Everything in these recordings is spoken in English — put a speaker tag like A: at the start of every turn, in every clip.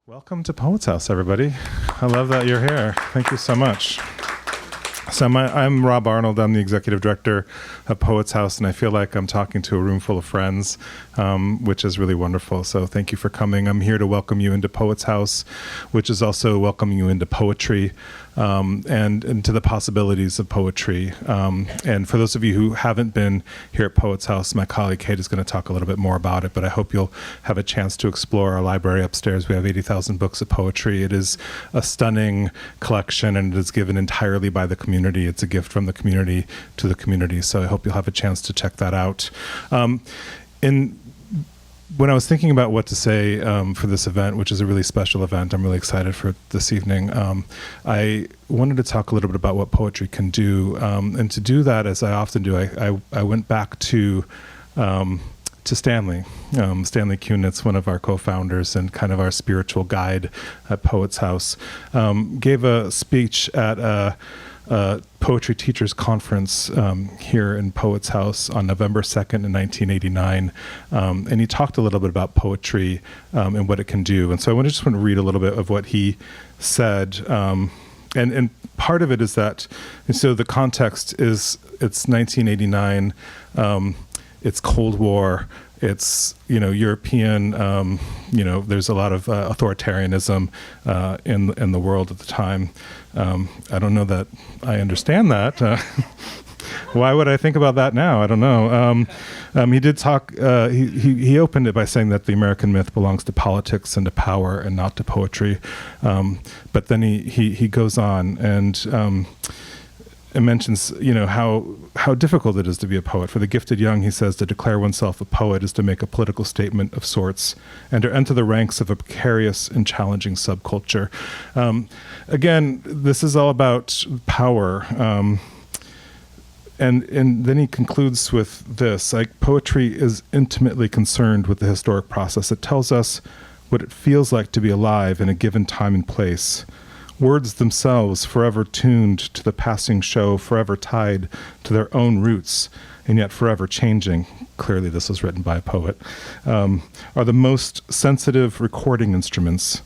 A: Welcome to Poets House, everybody. I love that you're here. Thank you so much. So I'm Rob Arnold. I'm the executive director of Poets House, and I feel like I'm talking to a room full of friends, which is really wonderful. So thank you for coming. I'm here to welcome you into Poets House, which is also welcoming you into poetry and into the possibilities of poetry. And for those of you who haven't been here at Poets House, my colleague Kate is going to talk a little bit more about it, but I hope you'll have a chance to explore our library upstairs. We have 80,000 books of poetry. It is a stunning collection, and it is given entirely by the community. It's a gift from the community to the community. So I hope you'll have a chance to check that out. When I was thinking about what to say for this event, which is a really special event, I'm really excited for this evening. I wanted to talk a little bit about what poetry can do. And to do that, as I often do, I went back to Stanley Kunitz, one of our co-founders and kind of our spiritual guide at Poets House, gave a speech at a poetry teachers conference here in Poets House on November 2nd in 1989. And he talked a little bit about poetry and what it can do. And so I just want to read a little bit of what he said. And part of it is that, so the context is, it's 1989, it's Cold War, it's, European, there's a lot of authoritarianism in the world at the time. I don't know that I understand that. Why would I think about that now? I don't know. He did talk, he opened it by saying that the American myth belongs to politics and to power and not to poetry. But then he goes on and mentions, how difficult it is to be a poet. For the gifted young, he says, to declare oneself a poet is to make a political statement of sorts and to enter the ranks of a precarious and challenging subculture. Again, this is all about power. And then he concludes with this, like, poetry is intimately concerned with the historic process. It tells us what it feels like to be alive in a given time and place. Words themselves, forever tuned to the passing show, forever tied to their own roots, and yet forever changing, clearly this was written by a poet, are the most sensitive recording instruments.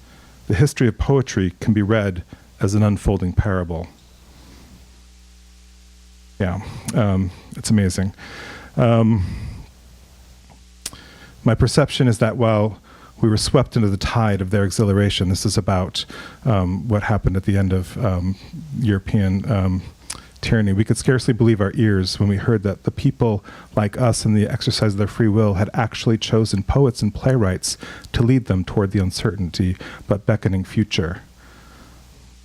A: The history of poetry can be read as an unfolding parable. Yeah, it's amazing. My perception is that while we were swept into the tide of their exhilaration, this is about what happened at the end of European tyranny, we could scarcely believe our ears when we heard that the people like us in the exercise of their free will had actually chosen poets and playwrights to lead them toward the uncertainty but beckoning future.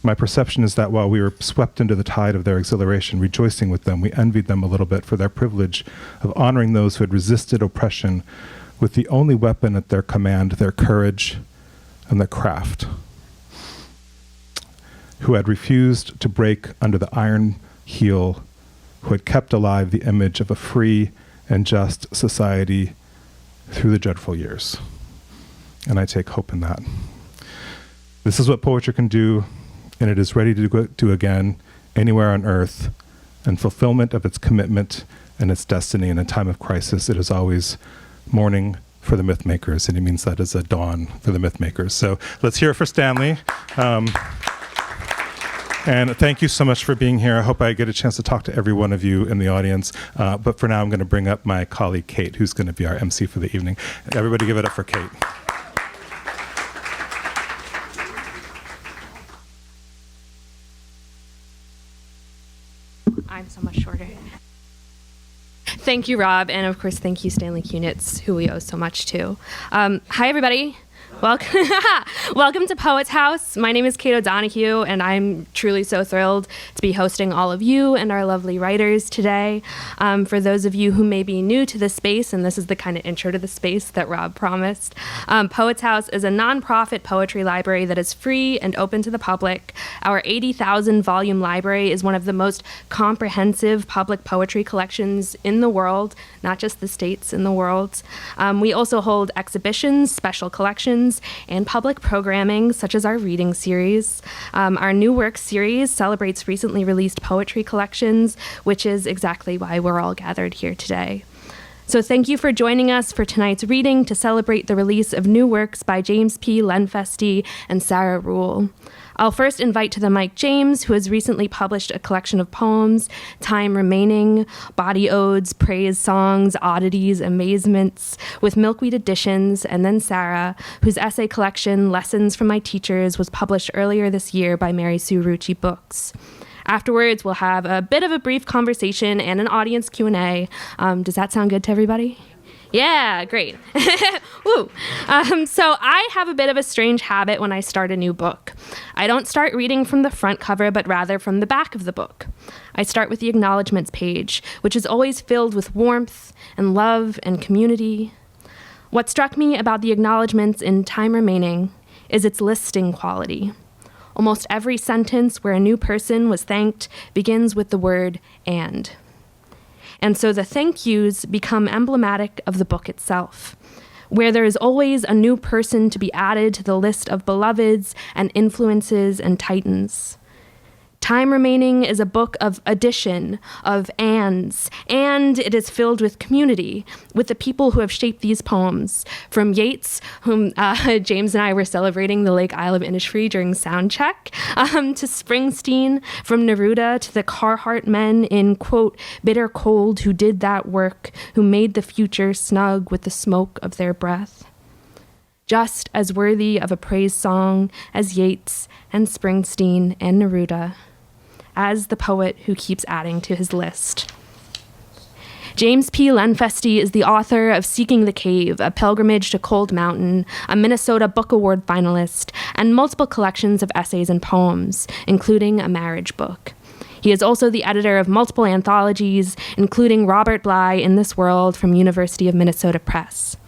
A: My perception is that while we were swept into the tide of their exhilaration, rejoicing with them, we envied them a little bit for their privilege of honoring those who had resisted oppression with the only weapon at their command, their courage and their craft, who had refused to break under the iron heel, who had kept alive the image of a free and just society through the dreadful years. And I take hope in that. This is what poetry can do, and it is ready to do again anywhere on earth, in fulfillment of its commitment and its destiny. In a time of crisis, it is always morning for the myth makers, and he means that as a dawn for the myth makers. So let's hear it for Stanley. And thank you so much for being here. I hope I get a chance to talk to every one of you in the audience. But for now, I'm going to bring up my colleague, Kate, who's going to be our MC for the evening. Everybody give it up for Kate.
B: I'm so much shorter. Thank you, Rob, and of course, thank you, Stanley Kunitz, who we owe so much to. Hi, everybody. Welcome to Poets House. My name is Kate O'Donohue, and I'm truly so thrilled to be hosting all of you and our lovely writers today. For those of you who may be new to this space, and this is the kind of intro to the space that Rob promised, Poets House is a nonprofit poetry library that is free and open to the public. Our 80,000 volume library is one of the most comprehensive public poetry collections in the world, not just the States, in the world. We also hold exhibitions, special collections, and public programming, such as our reading series. Our New Work series celebrates recently released poetry collections, which is exactly why we're all gathered here today. So thank you for joining us for tonight's reading to celebrate the release of new works by James P. Lenfestey and Sarah Ruhl. I'll first invite to the mic James, who has recently published a collection of poems, Time Remaining, Body Odes, Praise Songs, Oddities, Amazements, with Milkweed editions, and then Sarah, whose essay collection, Lessons from My Teachers, was published earlier this year by Mary Sue Rucci Books. Afterwards, we'll have a bit of a brief conversation and an audience Q&A. Does that sound good to everybody? Yeah, great. Woo. So I have a bit of a strange habit when I start a new book. I don't start reading from the front cover, but rather from the back of the book. I start with the acknowledgments page, which is always filled with warmth and love and community. What struck me about the acknowledgments in Time Remaining is its listing quality. Almost every sentence where a new person was thanked begins with the word "and." And so the thank yous become emblematic of the book itself, where there is always a new person to be added to the list of beloveds and influences and titans. Time Remaining is a book of addition, of ands, and it is filled with community, with the people who have shaped these poems, from Yeats, whom James and I were celebrating the Lake Isle of Innisfree during sound check, to Springsteen, from Neruda to the Carhartt men in, quote, bitter cold who did that work, who made the future snug with the smoke of their breath. Just as worthy of a praise song as Yeats and Springsteen and Neruda, as the poet who keeps adding to his list. James P. Lenfestey is the author of Seeking the Cave, A Pilgrimage to Cold Mountain, a Minnesota Book Award finalist, and multiple collections of essays and poems, including a marriage book. He is also the editor of multiple anthologies, including Robert Bly in This World from University of Minnesota Press.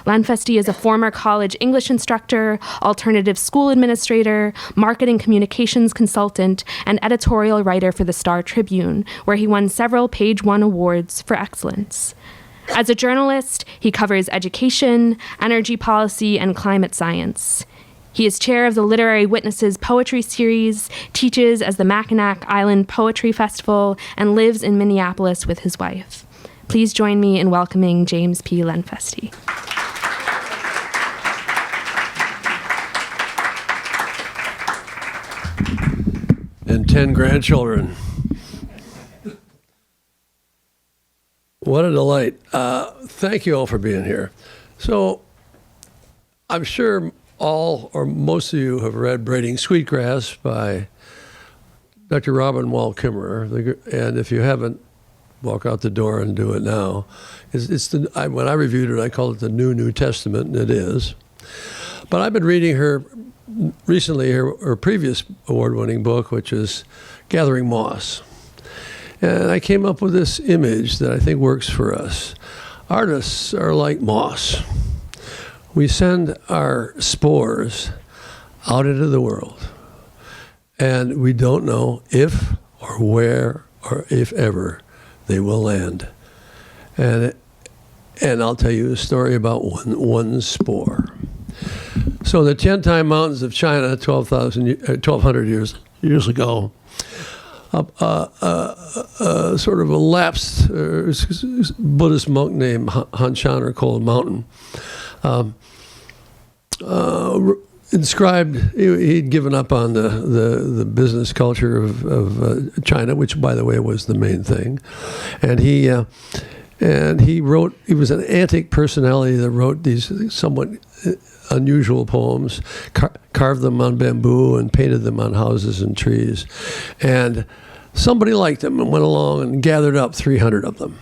B: Lenfestey is a former college English instructor, alternative school administrator, marketing communications consultant, and editorial writer for the Star Tribune, where he won several Page One awards for excellence. As a journalist, he covers education, energy policy, and climate science. He is chair of the Literary Witnesses Poetry Series, teaches as the Mackinac Island Poetry Festival, and lives in Minneapolis with his wife. Please join me in welcoming James P. Lenfestey.
C: And 10 grandchildren. What a delight. Thank you all for being here. So I'm sure all or most of you have read Braiding Sweetgrass by Dr. Robin Wall Kimmerer. And if you haven't, walk out the door and do it now. When I reviewed it, I called it the New Testament, and it is. But I've been reading her recently, her previous award-winning book, which is Gathering Moss. And I came up with this image that I think works for us. Artists are like moss. We send our spores out into the world, and we don't know if or where or if ever they will land. And I'll tell you a story about one spore. So the Tiantai Mountains of China, 1,200 years ago, sort of a lapsed Buddhist monk named Han Shan, or Cold Mountain, inscribed. He'd given up on the business culture of China, which, by the way, was the main thing, and he wrote. He was an antic personality that wrote these somewhat unusual poems, carved them on bamboo and painted them on houses and trees. And somebody liked them and went along and gathered up 300 of them.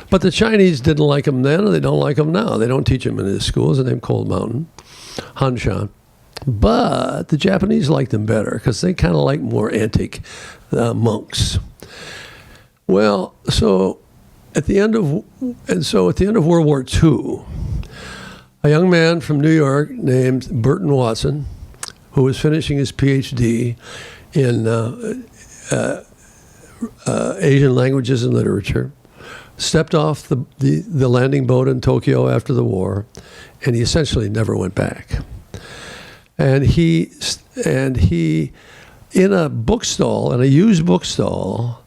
C: But the Chinese didn't like them then, and they don't like them now. They don't teach them in his schools. They're named Cold Mountain, Hanshan. But the Japanese liked them better because they kind of like more antique monks. Well, so at the end of World War II, a young man from New York named Burton Watson, who was finishing his PhD in Asian languages and literature, stepped off the landing boat in Tokyo after the war, and he essentially never went back. And he in a bookstall, in a used bookstall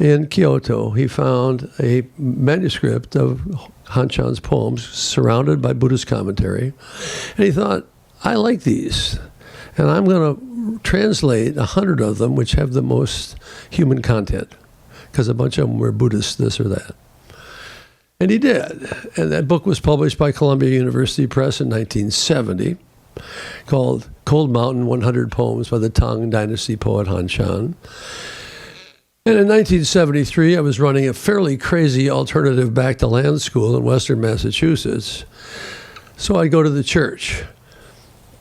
C: in Kyoto, he found a manuscript of Hanchan's poems surrounded by Buddhist commentary. And he thought, I like these. And I'm going to translate 100 of them, which have the most human content, because a bunch of them were Buddhist, this or that. And he did. And that book was published by Columbia University Press in 1970, called Cold Mountain, 100 Poems by the Tang Dynasty poet Han Chan. And in 1973, I was running a fairly crazy alternative back-to-land school in Western Massachusetts. So I'd go to the church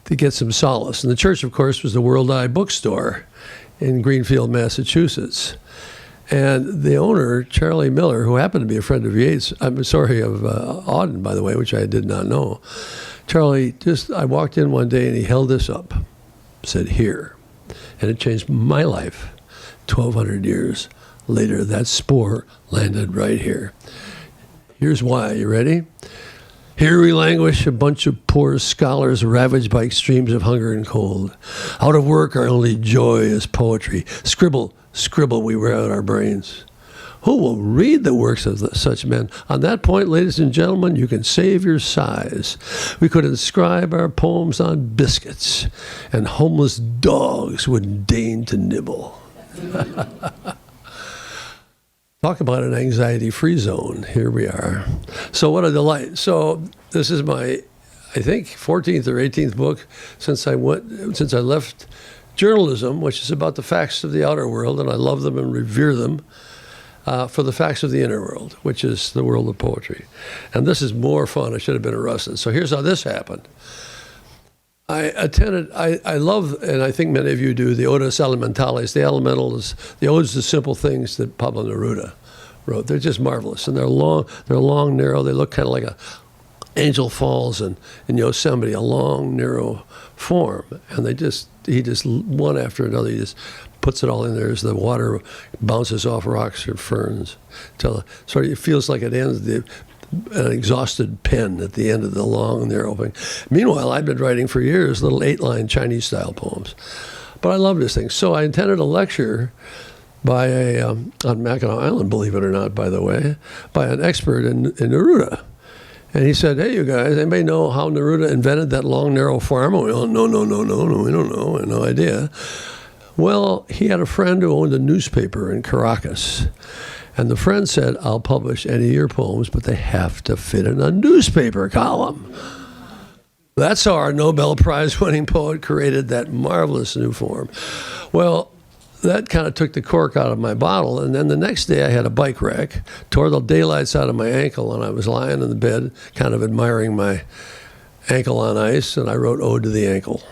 C: to get some solace. And the church, of course, was the World Eye Bookstore in Greenfield, Massachusetts. And the owner, Charlie Miller, who happened to be a friend of Yeats, of Auden, by the way, which I did not know. Charlie, I walked in one day and he held this up, said, here. And it changed my life. 1,200 years later, that spore landed right here. Here's why. You ready? Here we languish, a bunch of poor scholars ravaged by extremes of hunger and cold. Out of work, our only joy is poetry. Scribble, scribble, we wear out our brains. Who will read the works of such men? On that point, ladies and gentlemen, you can save your sighs. We could inscribe our poems on biscuits, and homeless dogs wouldn't deign to nibble. Talk about an anxiety-free zone. Here we are. So what a delight. So this is my, I think, 14th or 18th book since I left journalism, which is about the facts of the outer world, and I love them and revere them, for the facts of the inner world, which is the world of poetry. And this is more fun. I should have been arrested. So here's how this happened. I love, and I think many of you do, the Odes Elementales, the elementals, the odes to simple things that Pablo Neruda wrote. They're just marvelous. And they're long, narrow. They look kind of like Angel Falls in Yosemite, a long, narrow form. And he just, one after another, he just puts it all in there as the water bounces off rocks or ferns. Sort of, it feels like it ends an exhausted pen at the end of the long, narrow thing. Meanwhile, I've been writing for years little 8-line Chinese-style poems. But I love this thing. So I attended a lecture by on Mackinac Island, believe it or not, by the way, by an expert in Neruda. And he said, hey, you guys, anybody know how Neruda invented that long, narrow form? Oh, no, we don't know. I have no idea. Well, he had a friend who owned a newspaper in Caracas. And the friend said, I'll publish any of your poems, but they have to fit in a newspaper column. That's how our Nobel Prize-winning poet created that marvelous new form. Well, that kind of took the cork out of my bottle. And then the next day I had a bike wreck, tore the daylights out of my ankle, and I was lying in the bed, kind of admiring my ankle on ice, and I wrote Ode to the Ankle.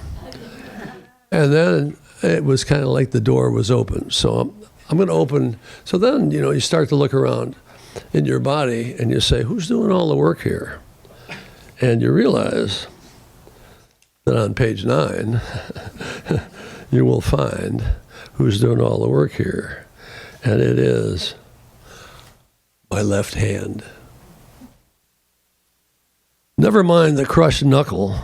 C: And then it was kind of like the door was open. So I'm going to open. So then, you start to look around in your body and you say, who's doing all the work here? And you realize that on page 9, you will find who's doing all the work here. And it is my left hand. Never mind the crushed knuckle,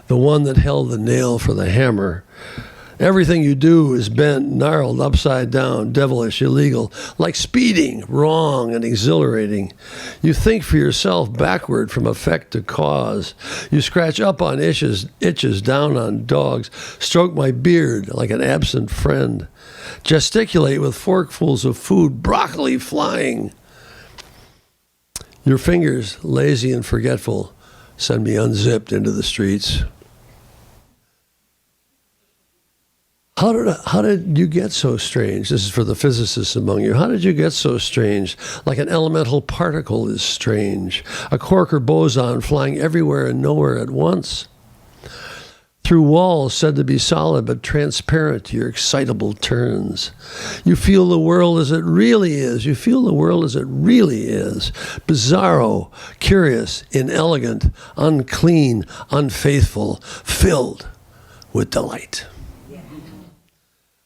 C: the one that held the nail for the hammer. Everything you do is bent, gnarled, upside down, devilish, illegal, like speeding, wrong and exhilarating. You think for yourself backward from effect to cause. You scratch up on itches, down on dogs, stroke my beard like an absent friend, gesticulate with forkfuls of food, broccoli flying. Your fingers, lazy and forgetful, send me unzipped into the streets. How did you get so strange? This is for the physicists among you. How did you get so strange? Like an elemental particle is strange. A quark or boson flying everywhere and nowhere at once. Through walls said to be solid but transparent to your excitable turns. You feel the world as it really is. You feel the world as it really is. Bizarro, curious, inelegant, unclean, unfaithful, filled with delight.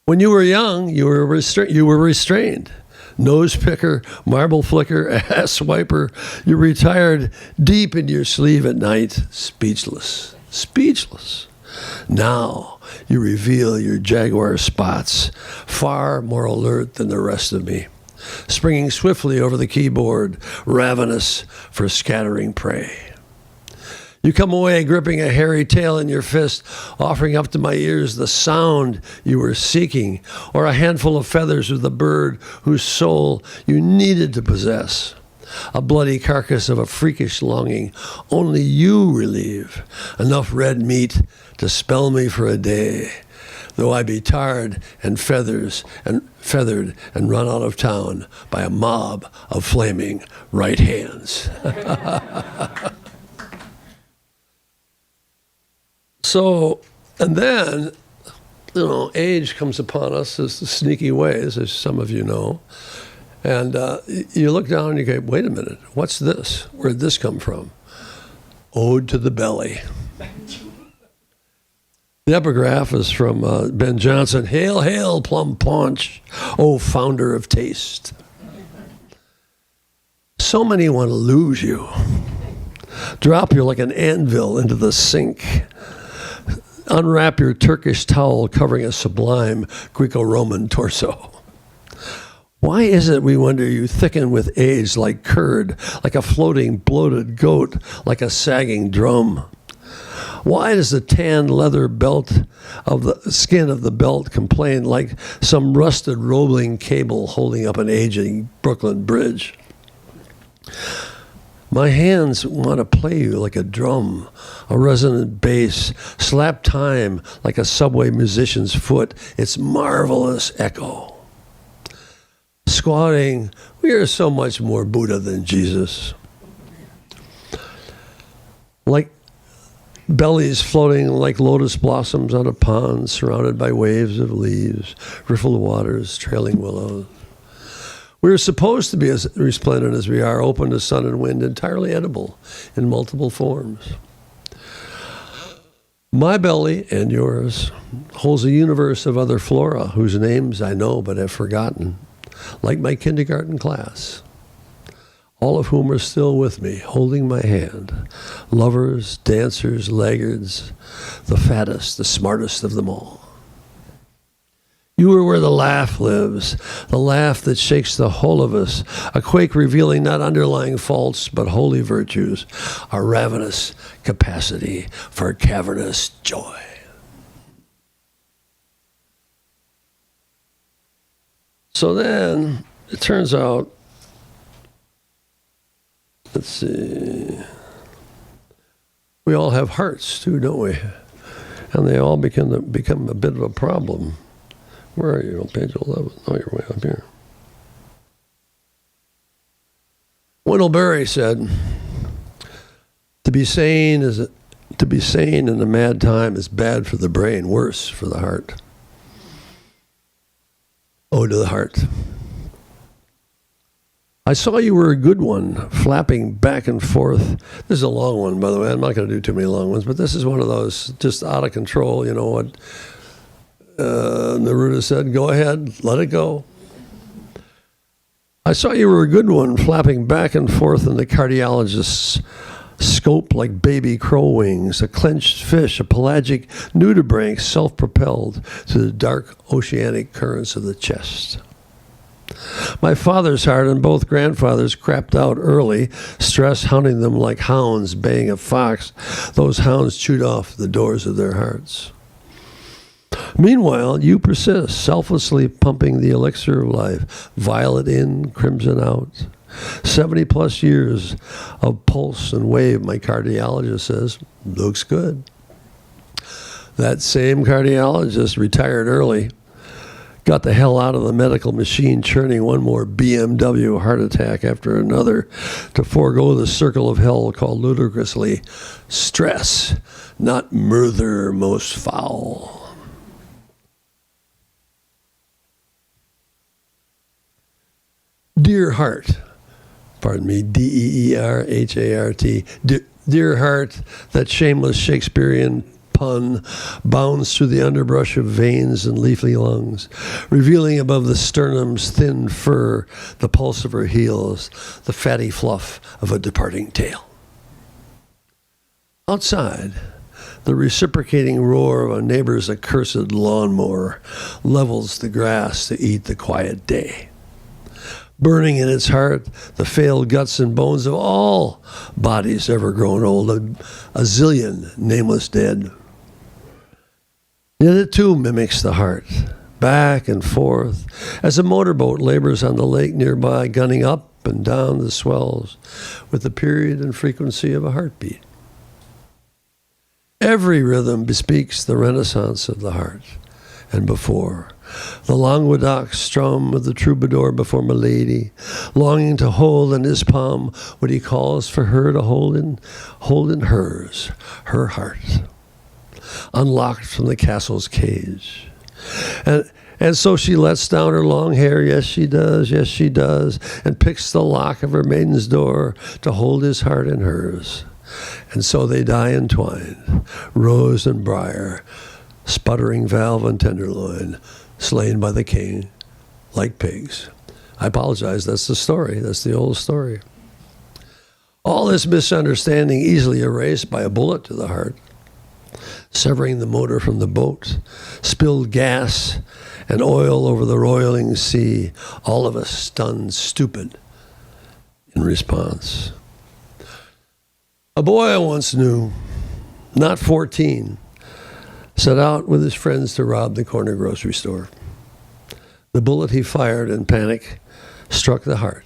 C: When you were young, you were restrained. Nose picker, marble flicker, ass wiper. You retired deep into your sleeve at night, speechless. Now you reveal your jaguar spots, far more alert than the rest of me. springing swiftly over the keyboard, ravenous for scattering prey. You come away gripping a hairy tail in your fist, offering up to my ears the sound you were seeking, or a handful of feathers of the bird whose soul you needed to possess. A bloody carcass of a freakish longing only you relieve, enough red meat to spell me for a day, though I be tarred and feathered and run out of town by a mob of flaming right hands. So, and then, age comes upon us in sneaky ways, as some of you know. And you look down and you go, wait a minute, what's this? Where'd this come from? Ode to the Belly. The epigraph is from Ben Jonson. Hail, hail, plum punch, O founder of taste. So many want to lose you. Drop you like an anvil into the sink. Unwrap your Turkish towel covering a sublime Greco-Roman torso. Why is it, we wonder, you thicken with age like curd, like a floating bloated goat, like a sagging drum? Why does the tan leather belt of the skin of the belt complain like some rusted rolling cable holding up an aging Brooklyn Bridge? My hands want to play you like a drum, a resonant bass, slap time like a subway musician's foot, its marvelous echo. Squatting, we are so much more Buddha than Jesus. Like bellies floating like lotus blossoms on a pond, surrounded by waves of leaves, riffled waters, trailing willows. We are supposed to be as resplendent as we are, open to sun and wind, entirely edible in multiple forms. My belly and yours holds a universe of other flora whose names I know but have forgotten, like my kindergarten class, all of whom are still with me, holding my hand. Lovers, dancers, laggards, the fattest, the smartest of them all. You are where the laugh lives, the laugh that shakes the whole of us, a quake revealing not underlying faults but holy virtues, a ravenous capacity for cavernous joy. So then, it turns out, let's see, we all have hearts too, don't we? And they all become a bit of a problem. Where are you? On page 11. Oh, you're way up here. Wendell Berry said, to be sane in a mad time is bad for the brain, worse for the heart. Ode to the heart. I saw you were a good one, flapping back and forth. This is a long one, by the way. I'm not going to do too many long ones, but this is one of those just out of control, you know what? Neruda said, go ahead, let it go. I saw you were a good one, flapping back and forth in the cardiologist's scope like baby crow wings, a clenched fish, a pelagic nudibranch self-propelled through the dark oceanic currents of the chest. My father's heart and both grandfathers crapped out early, stress hounding them like hounds baying a fox. Those hounds chewed off the doors of their hearts. Meanwhile, you persist, selflessly pumping the elixir of life, violet in, crimson out. 70 plus years of pulse and wave, my cardiologist says, looks good. That same cardiologist retired early, got the hell out of the medical machine, churning one more BMW heart attack after another to forego the circle of hell called ludicrously stress, not murther most foul. Dear heart, pardon me, D-E-E-R-H-A-R-T, dear heart, that shameless Shakespearean pun bounds through the underbrush of veins and leafy lungs, revealing above the sternum's thin fur the pulse of her heels, the fatty fluff of a departing tail. Outside, the reciprocating roar of a neighbor's accursed lawnmower levels the grass to eat the quiet day. burning in its heart the failed guts and bones of all bodies ever grown old, a zillion nameless dead. Yet it too mimics the heart, back and forth, as a motorboat labors on the lake nearby, gunning up and down the swells with the period and frequency of a heartbeat. Every rhythm bespeaks the renaissance of the heart, and before, the Languedoc strum of the troubadour before Milady, longing to hold in his palm what he calls for her to hold in hers, her heart, unlocked from the castle's cage. And so she lets down her long hair, yes she does, and picks the lock of her maiden's door to hold his heart in hers. And so they die entwined, rose and briar, sputtering valve and tenderloin, slain by the king like pigs. I apologize, that's the story, that's the old story. All this misunderstanding easily erased by a bullet to the heart, severing the motor from the boat, spilled gas and oil over the roiling sea, all of us stunned, stupid in response. A boy I once knew, not 14, set out with his friends to rob the corner grocery store. The bullet he fired in panic struck the heart.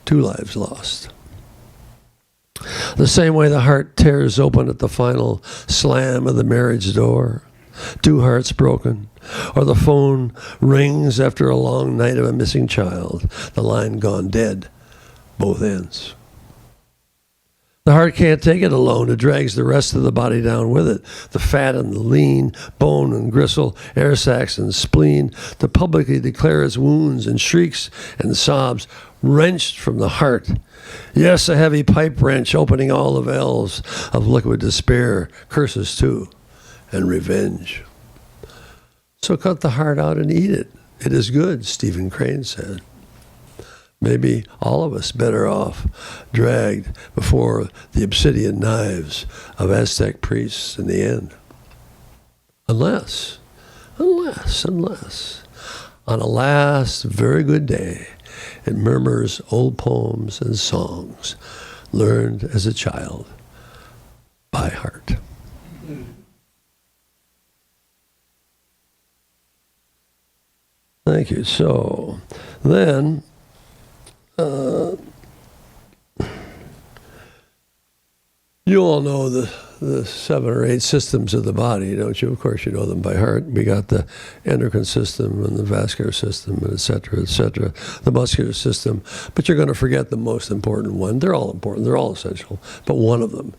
C: 2 lives lost. The same way the heart tears open at the final slam of the marriage door, 2 hearts broken, or the phone rings after a long night of a missing child, the line gone dead, both ends. The heart can't take it alone. It drags the rest of the body down with it. The fat and the lean, bone and gristle, air sacs and spleen, to publicly declare its wounds and shrieks and sobs, wrenched from the heart. Yes, a heavy pipe wrench opening all the valves of liquid despair, curses too, and revenge. So cut the heart out and eat it. It is good, Stephen Crane said. Maybe all of us better off, dragged before the obsidian knives of Aztec priests in the end. Unless, on a last very good day, it murmurs old poems and songs learned as a child by heart. Thank you. So then, you all know the 7 or 8 systems of the body, don't you? Of course, you know them by heart. We got the endocrine system and the vascular system, and et cetera, the muscular system. But you're going to forget the most important one. They're all important. They're all essential. But one of them,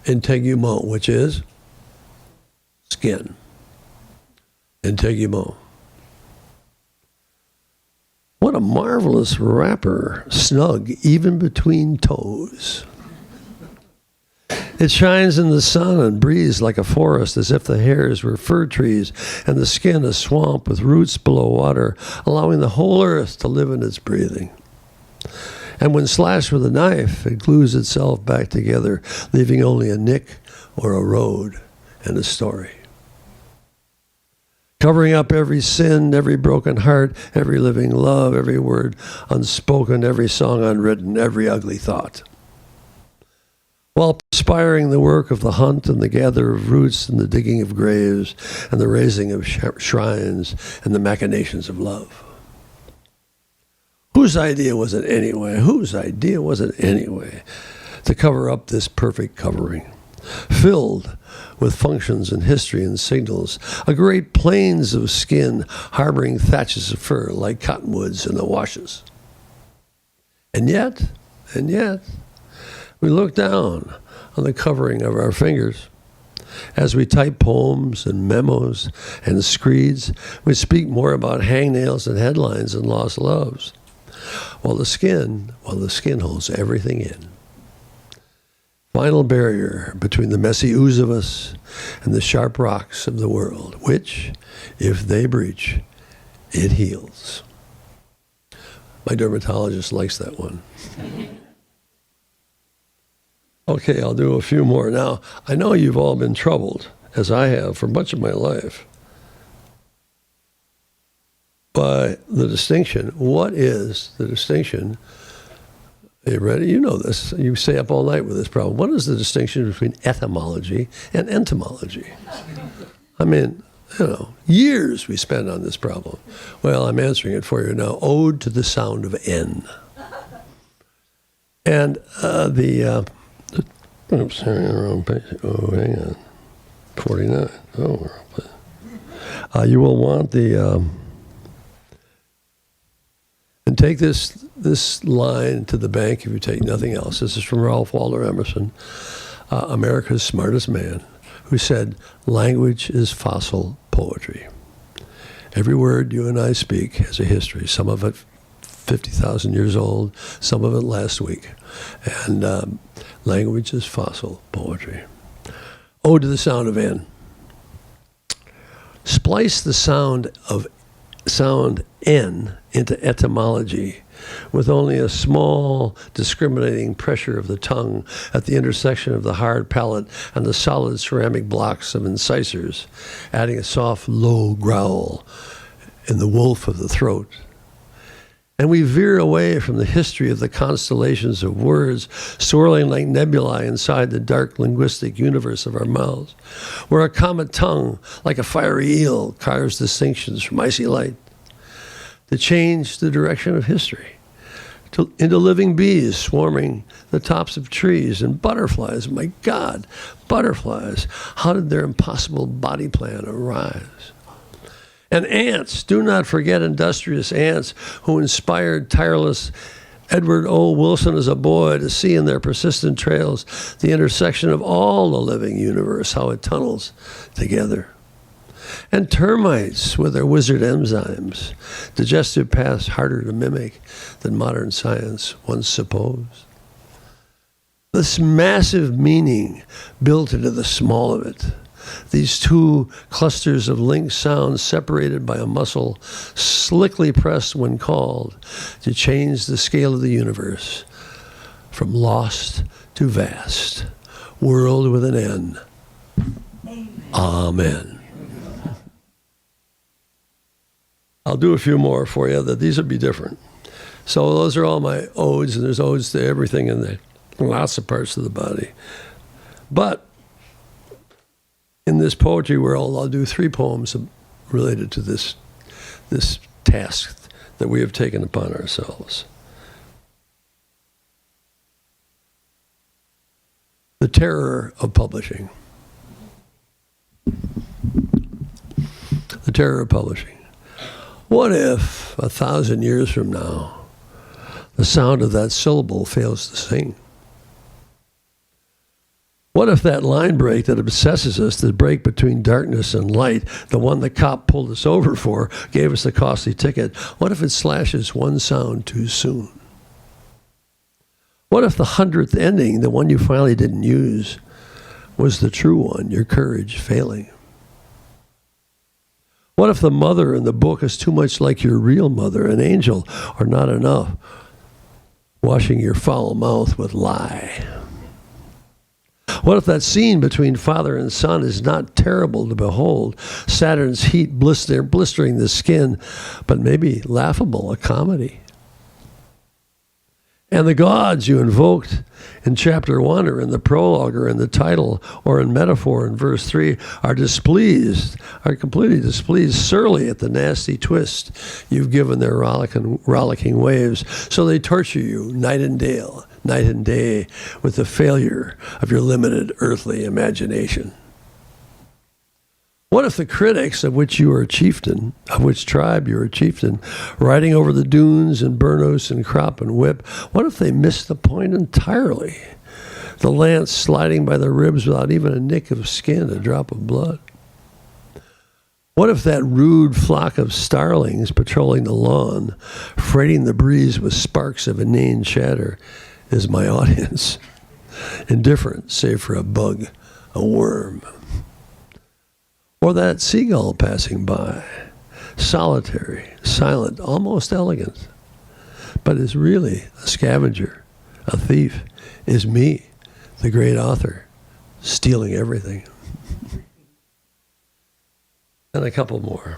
C: integument, which is skin. Integument. What a marvelous wrapper, snug even between toes. It shines in the sun and breathes like a forest, as if the hairs were fir trees and the skin a swamp with roots below water, allowing the whole earth to live in its breathing. And when slashed with a knife, it glues itself back together, leaving only a nick or a road and a story. Covering up every sin, every broken heart, every living love, every word unspoken, every song unwritten, every ugly thought. While perspiring the work of the hunt and the gather of roots and the digging of graves and the raising of shrines and the machinations of love. Whose idea was it anyway? To cover up this perfect covering? Filled with functions and history and signals, a great plains of skin harboring thatches of fur like cottonwoods in the washes. And yet, we look down on the covering of our fingers. As we type poems and memos and screeds, we speak more about hangnails and headlines and lost loves, while the skin holds everything in. Final barrier between the messy ooze of us and the sharp rocks of the world, which, if they breach, it heals. My dermatologist likes that one. Okay, I'll do a few more. Now, I know you've all been troubled, as I have for much of my life, by the distinction. What is the distinction? Are you ready? You know this. You stay up all night with this problem. What is the distinction between etymology and entomology? I mean, years we spend on this problem. Well, I'm answering it for you now. Ode to the sound of N. And oops, wrong page. Oh, hang on. 49. Oh, you will want the, and take this line to the bank if you take nothing else. This is from Ralph Waldo Emerson, America's smartest man, who said, language is fossil poetry. Every word you and I speak has a history, some of it 50,000 years old, some of it last week. And language is fossil poetry. Ode to the sound of N. Splice the sound N into etymology with only a small discriminating pressure of the tongue at the intersection of the hard palate and the solid ceramic blocks of incisors, adding a soft, low growl in the wolf of the throat. And we veer away from the history of the constellations of words swirling like nebulae inside the dark linguistic universe of our mouths, where a comet tongue, like a fiery eel, carves distinctions from icy light, to change the direction of history, into living bees swarming the tops of trees and butterflies. My God, butterflies. How did their impossible body plan arise? And ants, do not forget industrious ants who inspired tireless Edward O. Wilson as a boy to see in their persistent trails the intersection of all the living universe, how it tunnels together. And termites with their wizard enzymes, digestive paths harder to mimic than modern science once supposed. This massive meaning built into the small of it. These two clusters of linked sounds separated by a muscle slickly pressed when called to change the scale of the universe from lost to vast. World with an N. Amen. I'll do a few more for you. That these will be different. So those are all my odes, and there's odes to everything in there. Lots of parts of the body. But in this poetry world, I'll do 3 poems related to this task that we have taken upon ourselves. The terror of publishing. The terror of publishing. What if 1,000 years from now, the sound of that syllable fails to sing? What if that line break that obsesses us, the break between darkness and light, the one the cop pulled us over for, gave us the costly ticket, what if it slashes one sound too soon? What if the 100th ending, the one you finally didn't use, was the true one, your courage failing? What if the mother in the book is too much like your real mother, an angel, or not enough, washing your foul mouth with lie? What if that scene between father and son is not terrible to behold, Saturn's heat blistering the skin, but maybe laughable, a comedy? And the gods you invoked in chapter 1 or in the prologue or in the title or in metaphor in verse 3 are completely displeased, surly at the nasty twist you've given their rollicking waves. So they torture you night and day with the failure of your limited earthly imagination. What if the critics of which you are a chieftain, of which tribe you are a chieftain, riding over the dunes and burnos and crop and whip, what if they missed the point entirely? The lance sliding by the ribs without even a nick of skin, a drop of blood. What if that rude flock of starlings patrolling the lawn, freighting the breeze with sparks of inane chatter, is my audience, indifferent save for a bug, a worm? Or that seagull passing by, solitary, silent, almost elegant, but is really a scavenger, a thief, is me, the great author, stealing everything. And a couple more.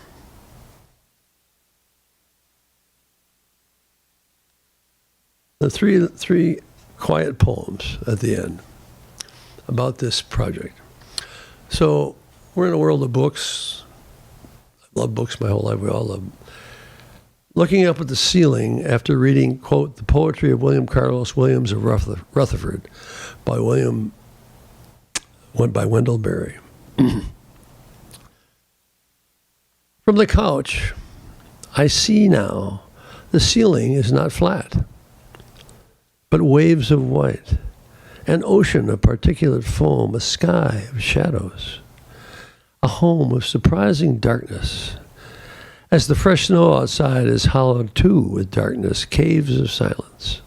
C: the three quiet poems at the end about this project. So we're in a world of books. I love books my whole life. We all love them. Looking up at the ceiling after reading, quote, the poetry of William Carlos Williams of Rutherford by Wendell Berry. From the couch, I see now the ceiling is not flat, but waves of white, an ocean of particulate foam, a sky of shadows, a home of surprising darkness. As the fresh snow outside is hollowed too with darkness, caves of silence.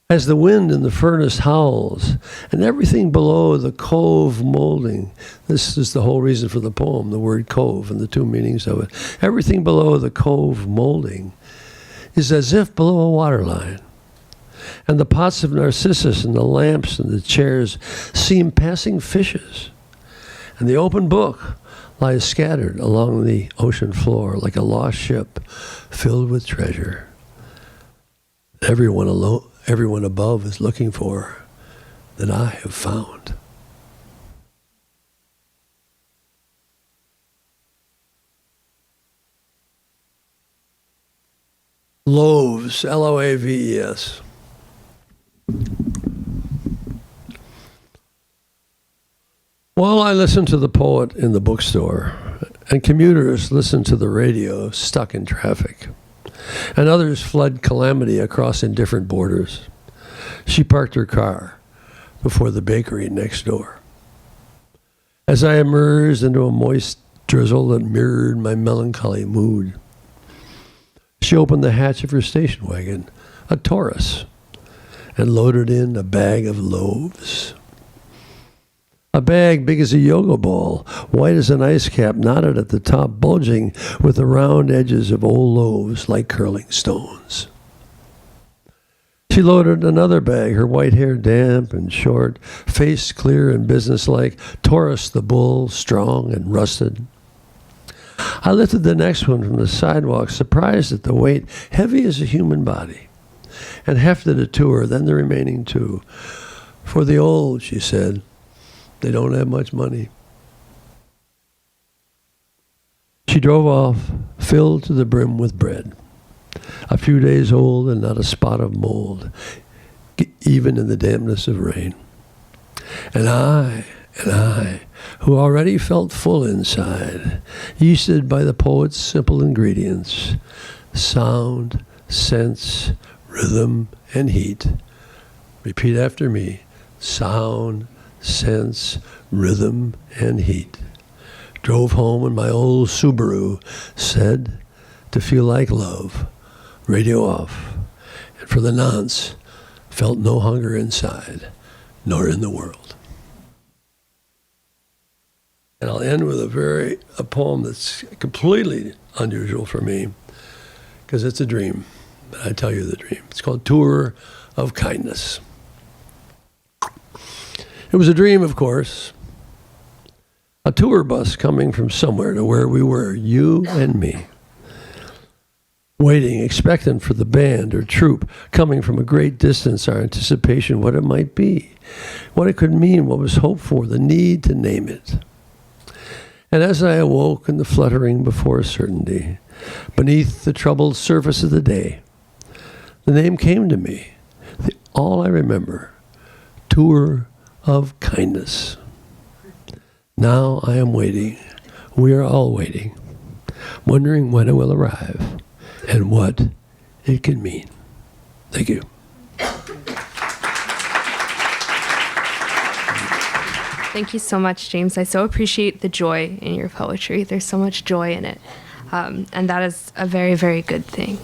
C: As the wind in the furnace howls, and everything below the cove molding, this is the whole reason for the poem, the word cove and the two meanings of it. Everything below the cove molding is as if below a waterline. And the pots of narcissus and the lamps and the chairs seem passing fishes. And the open book lies scattered along the ocean floor like a lost ship filled with treasure. Everyone above is looking for that I have found. Loaves, Loaves. While I listen to the poet in the bookstore, and commuters listen to the radio stuck in traffic, and others flood calamity across indifferent borders, she parked her car before the bakery next door. As I emerged into a moist drizzle that mirrored my melancholy mood, she opened the hatch of her station wagon, a Taurus, and loaded in a bag of loaves. A bag big as a yoga ball, white as an ice cap, knotted at the top, bulging with the round edges of old loaves like curling stones. She loaded another bag, her white hair damp and short, face clear and businesslike, Taurus the bull, strong and rusted. I lifted the next one from the sidewalk, surprised at the weight, heavy as a human body, and hefted it to her, then the remaining two. For the old, she said, they don't have much money. She drove off, filled to the brim with bread, a few days old and not a spot of mold, even in the dampness of rain. And I, who already felt full inside, yeasted by the poet's simple ingredients, sound, sense, rhythm, and heat. Repeat after me, sound, sense, rhythm, and heat. Drove home in my old Subaru, said to feel like love, radio off, and for the nonce, felt no hunger inside, nor in the world. And I'll end with a poem that's completely unusual for me, because it's a dream. I tell you the dream. It's called Tour of Kindness. It was a dream, of course. A tour bus coming from somewhere to where we were, you and me. Waiting, expectant for the band or troupe, coming from a great distance, our anticipation, what it might be, what it could mean, what was hoped for, the need to name it. And as I awoke in the fluttering before certainty, beneath the troubled surface of the day, the name came to me, all I remember, Tour of Kindness. Now I am waiting. We are all waiting, wondering when it will arrive and what it can mean. Thank you.
B: Thank you so much, James. I so appreciate the joy in your poetry. There's so much joy in it. And that is a very, very good thing.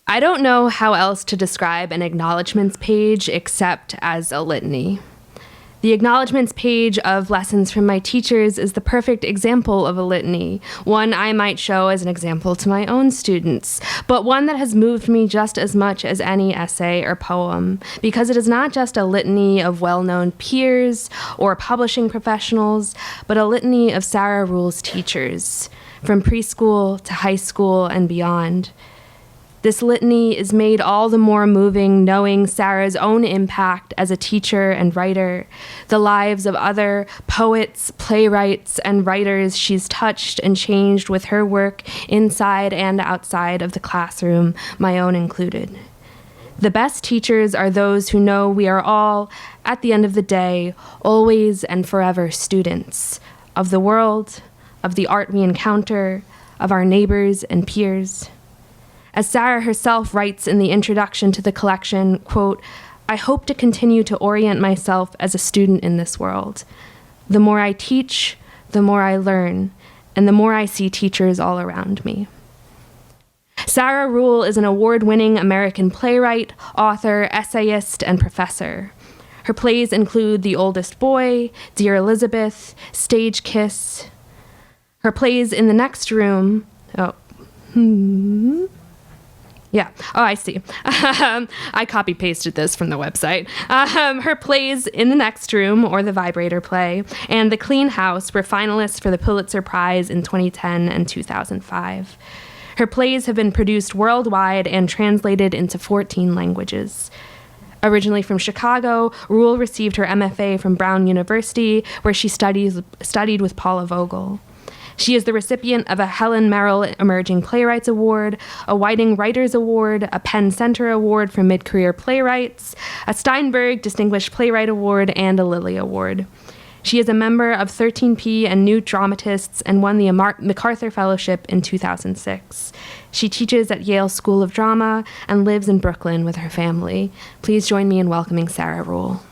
B: I don't know how else to describe an acknowledgments page except as a litany. The acknowledgments page of lessons from my teachers is the perfect example of a litany, one I might show as an example to my own students, but one that has moved me just as much as any essay or poem, because it is not just a litany of well-known peers or publishing professionals, but a litany of Sarah Ruhl's teachers, from preschool to high school and beyond. This litany is made all the more moving knowing Sarah's own impact as a teacher and writer, the lives of other poets, playwrights, and writers she's touched and changed with her work inside and outside of the classroom, my own included. The best teachers are those who know we are all, at the end of the day, always and forever students of the world, of the art we encounter, of our neighbors and peers. As Sarah herself writes in the introduction to the collection, quote, "I hope to continue to orient myself as a student in this world. The more I teach, the more I learn, and the more I see teachers all around me." Sarah Ruhl is an award-winning American playwright, author, essayist, and professor. Her plays include The Oldest Boy, Dear Elizabeth, Stage Kiss. Her plays In the Next Room, I see. I copy-pasted this from the website. Her plays In the Next Room, or The Vibrator Play, and The Clean House were finalists for the Pulitzer Prize in 2010 and 2005. Her plays have been produced worldwide and translated into 14 languages. Originally from Chicago, Ruhl received her MFA from Brown University, where she studied with Paula Vogel. She is the recipient of a Helen Merrill Emerging Playwrights Award, a Whiting Writers Award, a Penn Center Award for Mid-Career Playwrights, a Steinberg Distinguished Playwright Award, and a Lilly Award. She is a member of 13P and New Dramatists and won the MacArthur Fellowship in 2006. She teaches at Yale School of Drama and lives in Brooklyn with her family. Please join me in welcoming Sarah Ruhl.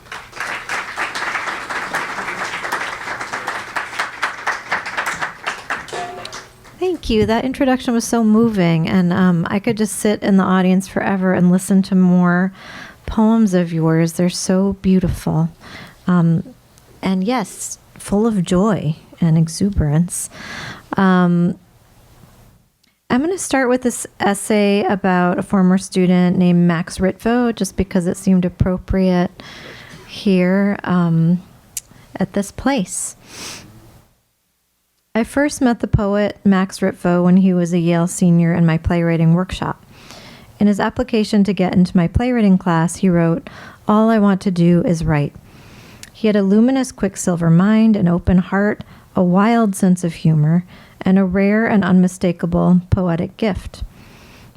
D: Thank you. That introduction was so moving, and I could just sit in the audience forever and listen to more poems of yours. They're so beautiful. And yes, full of joy and exuberance. I'm going to start with this essay about a former student named Max Ritvo, just because it seemed appropriate here at this place. I first met the poet Max Ritvo when he was a Yale senior in my playwriting workshop. In his application to get into my playwriting class, he wrote, "All I want to do is write." He had a luminous quicksilver mind, an open heart, a wild sense of humor, and a rare and unmistakable poetic gift.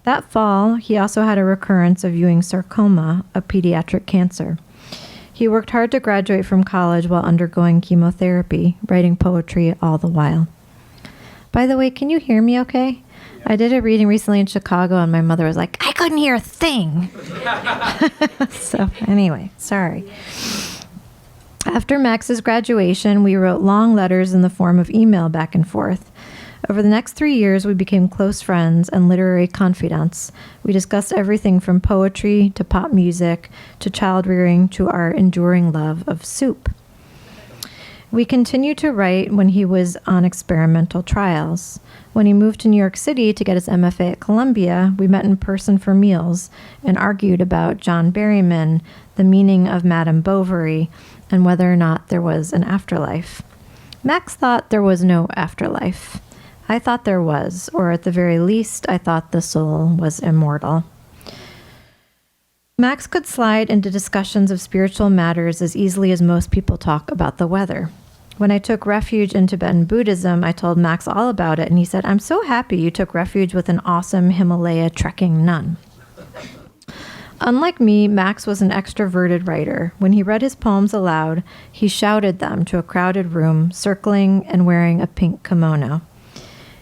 D: That fall, he also had a recurrence of Ewing sarcoma, a pediatric cancer. He worked hard to graduate from college while undergoing chemotherapy, writing poetry all the while. By the way, can you hear me okay? I did a reading recently in Chicago, and my mother was like, "I couldn't hear a thing." So anyway, sorry. After Max's graduation, we wrote long letters in the form of email back and forth. Over the next 3 years, we became close friends and literary confidants. We discussed everything from poetry to pop music to child rearing to our enduring love of soup. We continued to write when he was on experimental trials. When he moved to New York City to get his MFA at Columbia, we met in person for meals and argued about John Berryman, the meaning of Madame Bovary, and whether or not there was an afterlife. Max thought there was no afterlife. I thought there was, or at the very least, I thought the soul was immortal. Max could slide into discussions of spiritual matters as easily as most people talk about the weather. When I took refuge in Tibetan Buddhism, I told Max all about it, and he said, "I'm so happy you took refuge with an awesome Himalaya trekking nun." Unlike me, Max was an extroverted writer. When he read his poems aloud, he shouted them to a crowded room, circling and wearing a pink kimono.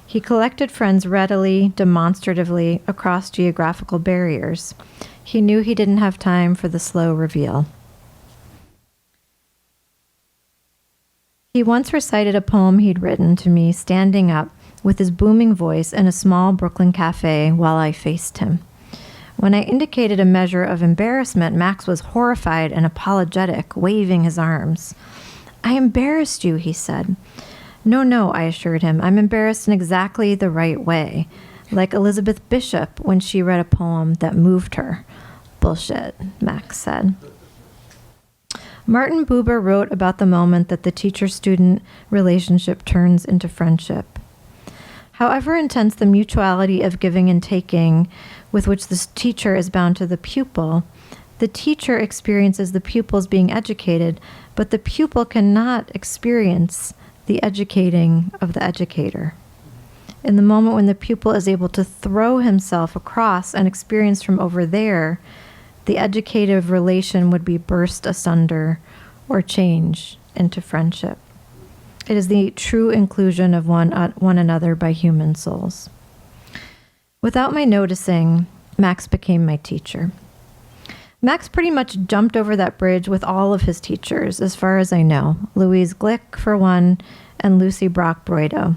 D: He collected friends readily, demonstratively, across geographical barriers. He knew he didn't have time for the slow reveal. He once recited a poem he'd written to me standing up with his booming voice in a small Brooklyn cafe while I faced him. When I indicated a measure of embarrassment, Max was horrified and apologetic, waving his arms. "I embarrassed you," he said. No, I assured him. "I'm embarrassed in exactly the right way, like Elizabeth Bishop when she read a poem that moved her." "Bullshit," Max said. Martin Buber wrote about the moment that the teacher-student relationship turns into friendship. However intense the mutuality of giving and taking with which the teacher is bound to the teacher experiences the pupils being educated, but the pupil cannot experience the educating of the educator. In the moment when the pupil is able to throw himself across and experience from over there, the educative relation would be burst asunder or change into friendship. It is the true inclusion of one another by human souls. Without my noticing, Max became my teacher. Max pretty much jumped over that bridge with all of his teachers, as far as I know. Louise Glick, for one, and Lucy Brock-Broido.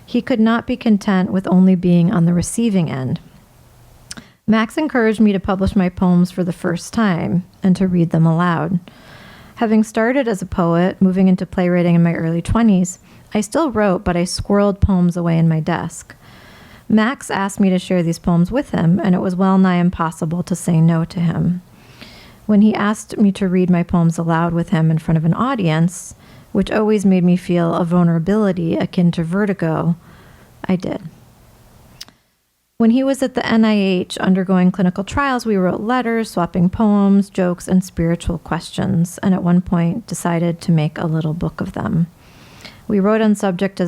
D: He could not be content with only being on the receiving end. Max encouraged me to publish my poems for the first time and to read them aloud. Having started as a poet, moving into playwriting in my early 20s, I still wrote, but I squirreled poems away in my desk. Max asked me to share these poems with him, and it was well nigh impossible to say no to him. When he asked me to read my poems aloud with him in front of an audience, which always made me feel a vulnerability akin to vertigo, I did. When he was at the NIH undergoing clinical trials, we wrote letters, swapping poems, jokes, and spiritual questions, and at one point decided to make a little book of them. We wrote on subjects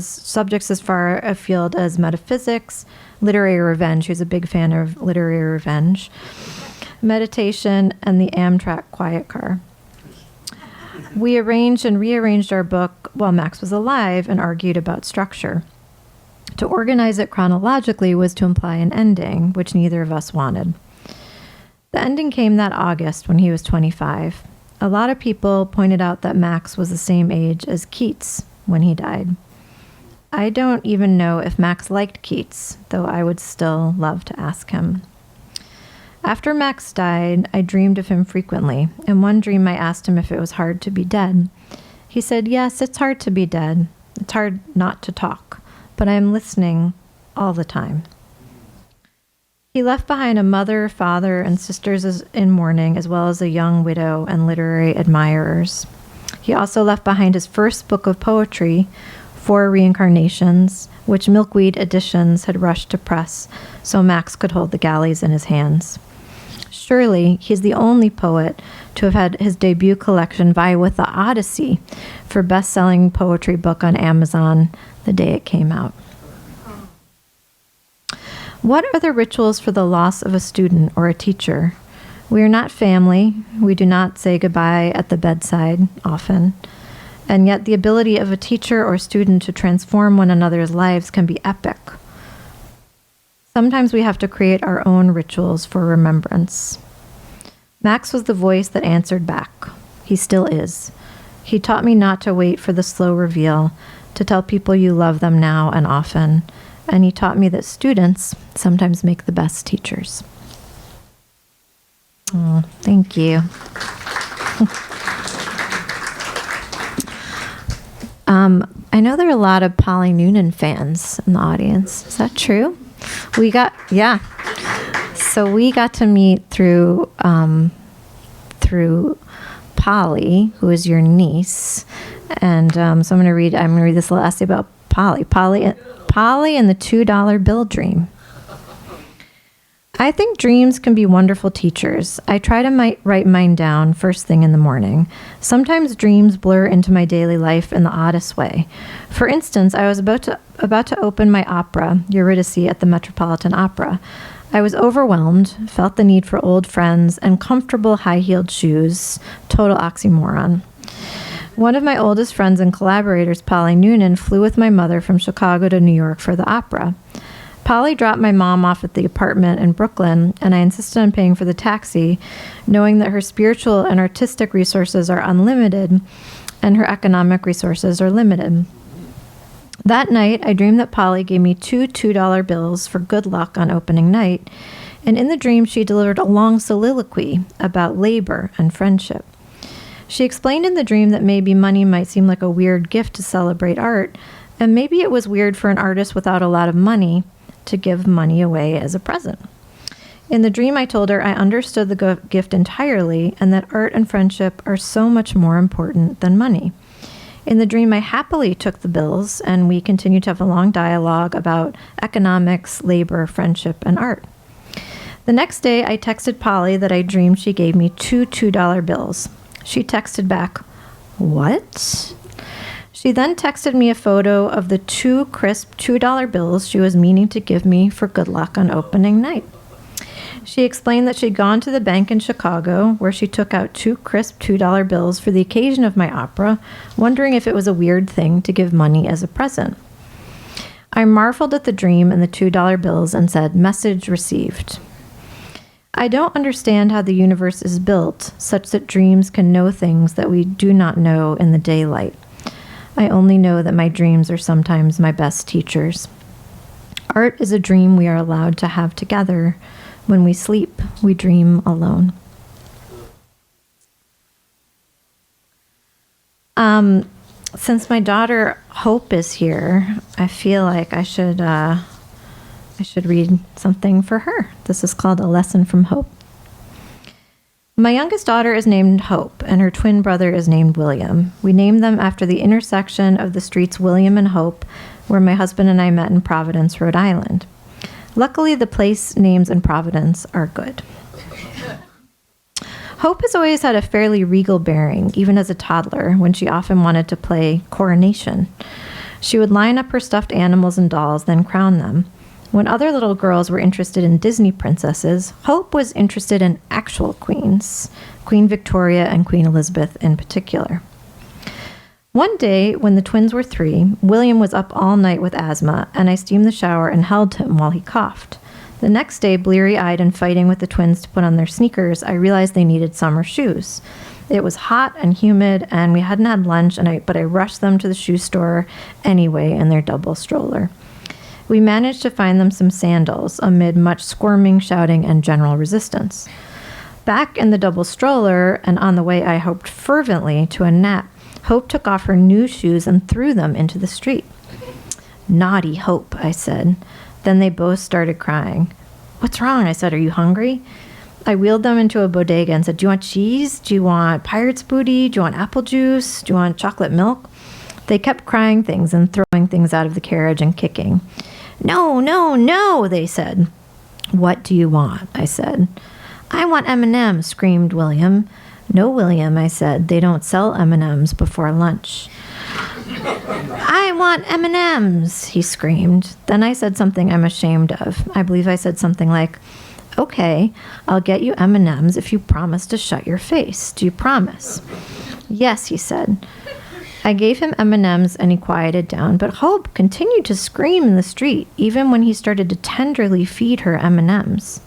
D: as far afield as metaphysics, literary revenge. He was a big fan of literary revenge, meditation, and the Amtrak quiet car. We arranged and rearranged our book while Max was alive and argued about structure. To organize it chronologically was to imply an ending, which neither of us wanted. The ending came that August when he was 25. A lot of people pointed out that Max was the same age as Keats when he died. I don't even know if Max liked Keats, though I would still love to ask him. After Max died, I dreamed of him frequently. In one dream, I asked him if it was hard to be dead. He said, "Yes, it's hard to be dead. It's hard not to talk, but I am listening all the time." He left behind a mother, father, and sisters in mourning, as well as a young widow and literary admirers. He also left behind his first book of poetry, 4 Reincarnations, which Milkweed Editions had rushed to press so Max could hold the galleys in his hands. Surely, he's the only poet to have had his debut collection vie with The Odyssey for best-selling poetry book on Amazon the day it came out. What are the rituals for the loss of a student or a teacher? We are not family. We do not say goodbye at the bedside often. And yet the ability of a teacher or student to transform one another's lives can be epic. Sometimes we have to create our own rituals for remembrance. Max was the voice that answered back. He still is. He taught me not to wait for the slow reveal, to tell people you love them now and often. And he taught me that students sometimes make the best teachers. Oh, thank you. I know there are a lot of Polly Noonan fans in the audience. Is that true? Yeah. So we got to meet through Polly, who is your niece, and so I'm going to read this little essay about Polly. Polly and the $2 bill dream. I think dreams can be wonderful teachers. I try to write mine down first thing in the morning. Sometimes dreams blur into my daily life in the oddest way. For instance, I was about to open my opera, Eurydice, at the Metropolitan Opera. I was overwhelmed, felt the need for old friends, and comfortable high-heeled shoes. Total oxymoron. One of my oldest friends and collaborators, Polly Noonan, flew with my mother from Chicago to New York for the opera. Polly dropped my mom off at the apartment in Brooklyn, and I insisted on paying for the taxi, knowing that her spiritual and artistic resources are unlimited and her economic resources are limited. That night, I dreamed that Polly gave me 2 $2 bills for good luck on opening night, and in the dream she delivered a long soliloquy about labor and friendship. She explained in the dream that maybe money might seem like a weird gift to celebrate art, and maybe it was weird for an artist without a lot of money to give money away as a present. In the dream, I told her I understood the gift entirely and that art and friendship are so much more important than money. In the dream, I happily took the bills, and we continued to have a long dialogue about economics, labor, friendship, and art. The next day, I texted Polly that I dreamed she gave me two $2 bills. She texted back, "What?" She then texted me a photo of the two crisp $2 bills she was meaning to give me for good luck on opening night. She explained that she'd gone to the bank in Chicago, where she took out two crisp $2 bills for the occasion of my opera, wondering if it was a weird thing to give money as a present. I marveled at the dream and the $2 bills and said, "Message received." I don't understand how the universe is built such that dreams can know things that we do not know in the daylight. I only know that my dreams are sometimes my best teachers. Art is a dream we are allowed to have together. When we sleep, we dream alone. Since my daughter Hope is here, I feel like I should read something for her. This is called A Lesson from Hope. My youngest daughter is named Hope, and her twin brother is named William. We named them after the intersection of the streets William and Hope, where my husband and I met in Providence, Rhode Island. Luckily, the place names in Providence are good. Hope has always had a fairly regal bearing, even as a toddler, when she often wanted to play coronation. She would line up her stuffed animals and dolls, then crown them. When other little girls were interested in Disney princesses, Hope was interested in actual queens, Queen Victoria and Queen Elizabeth in particular. One day, when the twins were 3, William was up all night with asthma, and I steamed the shower and held him while he coughed. The next day, bleary-eyed and fighting with the twins to put on their sneakers, I realized they needed summer shoes. It was hot and humid, and we hadn't had lunch, but I rushed them to the shoe store anyway in their double stroller. We managed to find them some sandals amid much squirming, shouting, and general resistance. Back in the double stroller, and on the way I hoped fervently to a nap, Hope took off her new shoes and threw them into the street. "Naughty Hope," I said. Then they both started crying. "What's wrong?" I said. "Are you hungry?" I wheeled them into a bodega and said, "Do you want cheese? Do you want pirate's booty? Do you want apple juice? Do you want chocolate milk?" They kept crying things and throwing things out of the carriage and kicking. "No, no, no," they said. "What do you want?" I said. "I want M&Ms, screamed William. "No, William," I said. "They don't sell M&Ms before lunch." "I want M&Ms, he screamed. Then I said something I'm ashamed of. I believe I said something like, "Okay, I'll get you M&Ms if you promise to shut your face. Do you promise?" "Yes," he said. I gave him M&Ms and he quieted down, but Hope continued to scream in the street, even when he started to tenderly feed her M&Ms.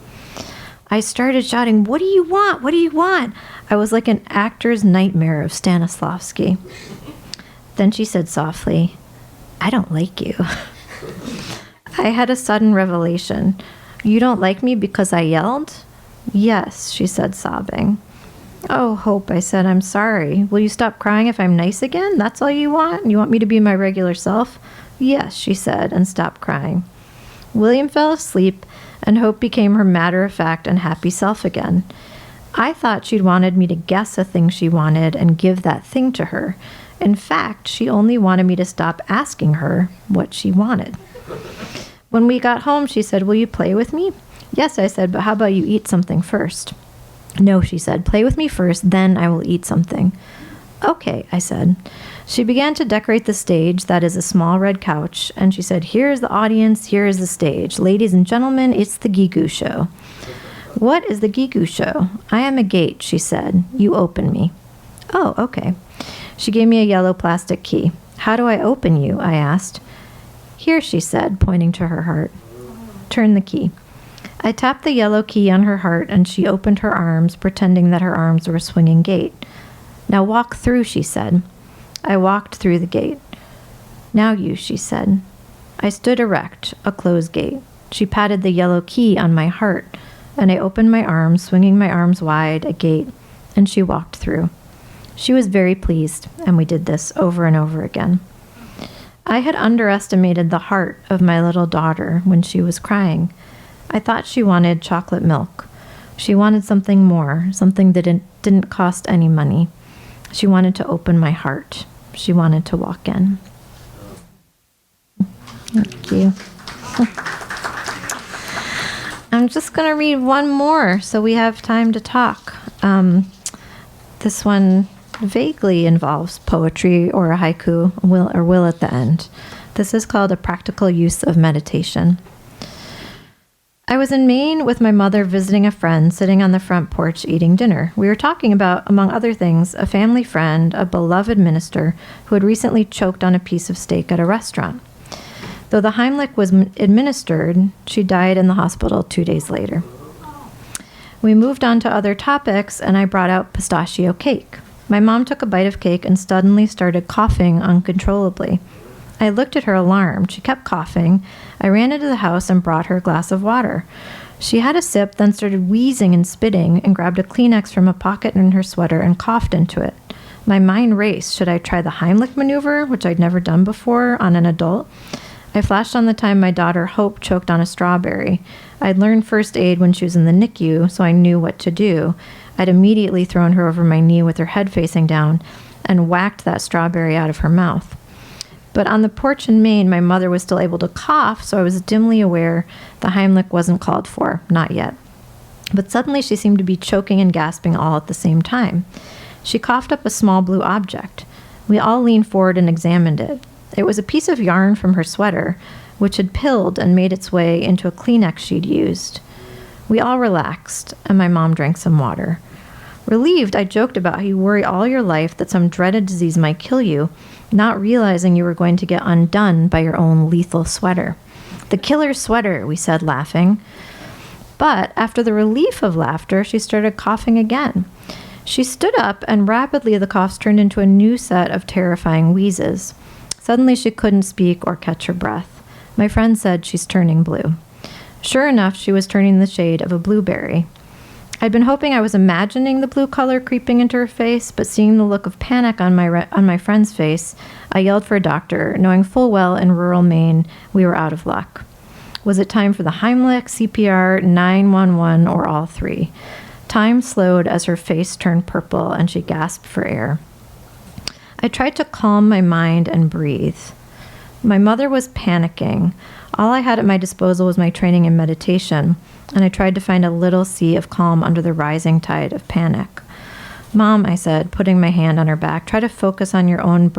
D: I started shouting, "What do you want? What do you want?" I was like an actor's nightmare of Stanislavski. Then she said softly, "I don't like you." I had a sudden revelation. "You don't like me because I yelled?" "Yes," she said, sobbing. "Oh, Hope," I said, "I'm sorry. Will you stop crying if I'm nice again? That's all you want? You want me to be my regular self?" "Yes," she said, and stopped crying. William fell asleep, and Hope became her matter-of-fact and happy self again. I thought she'd wanted me to guess a thing she wanted and give that thing to her. In fact, she only wanted me to stop asking her what she wanted. When we got home, she said, "Will you play with me?" "Yes," I said, "but how about you eat something first?" "No," she said, "play with me first, then I will eat something." "Okay," I said. She began to decorate the stage, that is a small red couch, and she said, "Here is the audience, here is the stage. Ladies and gentlemen, it's the Gigu Show." "What is the Gigu Show?" "I am a gate," she said. "You open me." "Oh, okay." She gave me a yellow plastic key. "How do I open you?" I asked. "Here," she said, pointing to her heart. "Turn the key." I tapped the yellow key on her heart, and she opened her arms, pretending that her arms were a swinging gate. "Now walk through," she said. I walked through the gate. "Now you," she said. I stood erect, a closed gate. She patted the yellow key on my heart, and I opened my arms, swinging my arms wide, a gate, and she walked through. She was very pleased, and we did this over and over again. I had underestimated the heart of my little daughter when she was crying. I thought she wanted chocolate milk. She wanted something more, something that didn't cost any money. She wanted to open my heart. she wanted to walk in. Thank you. I'm just going to read one more so we have time to talk. This one vaguely involves poetry or a haiku, will at the end. This is called A Practical Use of Meditation. I was in Maine with my mother visiting a friend, sitting on the front porch eating dinner. We were talking about, among other things, a family friend, a beloved minister, who had recently choked on a piece of steak at a restaurant. Though the Heimlich was administered, she died in the hospital 2 days later. We moved on to other topics, and I brought out pistachio cake. My mom took a bite of cake and suddenly started coughing uncontrollably. I looked at her alarmed. She kept coughing. I ran into the house and brought her a glass of water. She had a sip, then started wheezing and spitting, and grabbed a Kleenex from a pocket in her sweater and coughed into it. My mind raced. Should I try the Heimlich maneuver, which I'd never done before, on an adult? I flashed on the time my daughter Hope choked on a strawberry. I'd learned first aid when she was in the NICU, so I knew what to do. I'd immediately thrown her over my knee with her head facing down and whacked that strawberry out of her mouth. But on the porch in Maine, my mother was still able to cough, so I was dimly aware the Heimlich wasn't called for, not yet. But suddenly she seemed to be choking and gasping all at the same time. She coughed up a small blue object. We all leaned forward and examined it. It was a piece of yarn from her sweater, which had pilled and made its way into a Kleenex she'd used. We all relaxed, and my mom drank some water. Relieved, I joked about how you worry all your life that some dreaded disease might kill you, not realizing you were going to get undone by your own lethal sweater. The killer sweater, we said, laughing. But after the relief of laughter, she started coughing again. She stood up, and rapidly the coughs turned into a new set of terrifying wheezes. Suddenly she couldn't speak or catch her breath. My friend said, "She's turning blue." Sure enough, she was turning the shade of a blueberry. I'd been hoping I was imagining the blue color creeping into her face, but seeing the look of panic on my friend's face, I yelled for a doctor, knowing full well in rural Maine we were out of luck. Was it time for the Heimlich, CPR, 911, or all three? Time slowed as her face turned purple and she gasped for air. I tried to calm my mind and breathe. My mother was panicking. All I had at my disposal was my training in meditation, and I tried to find a little sea of calm under the rising tide of panic. "Mom," I said, putting my hand on her back, "try to focus on your on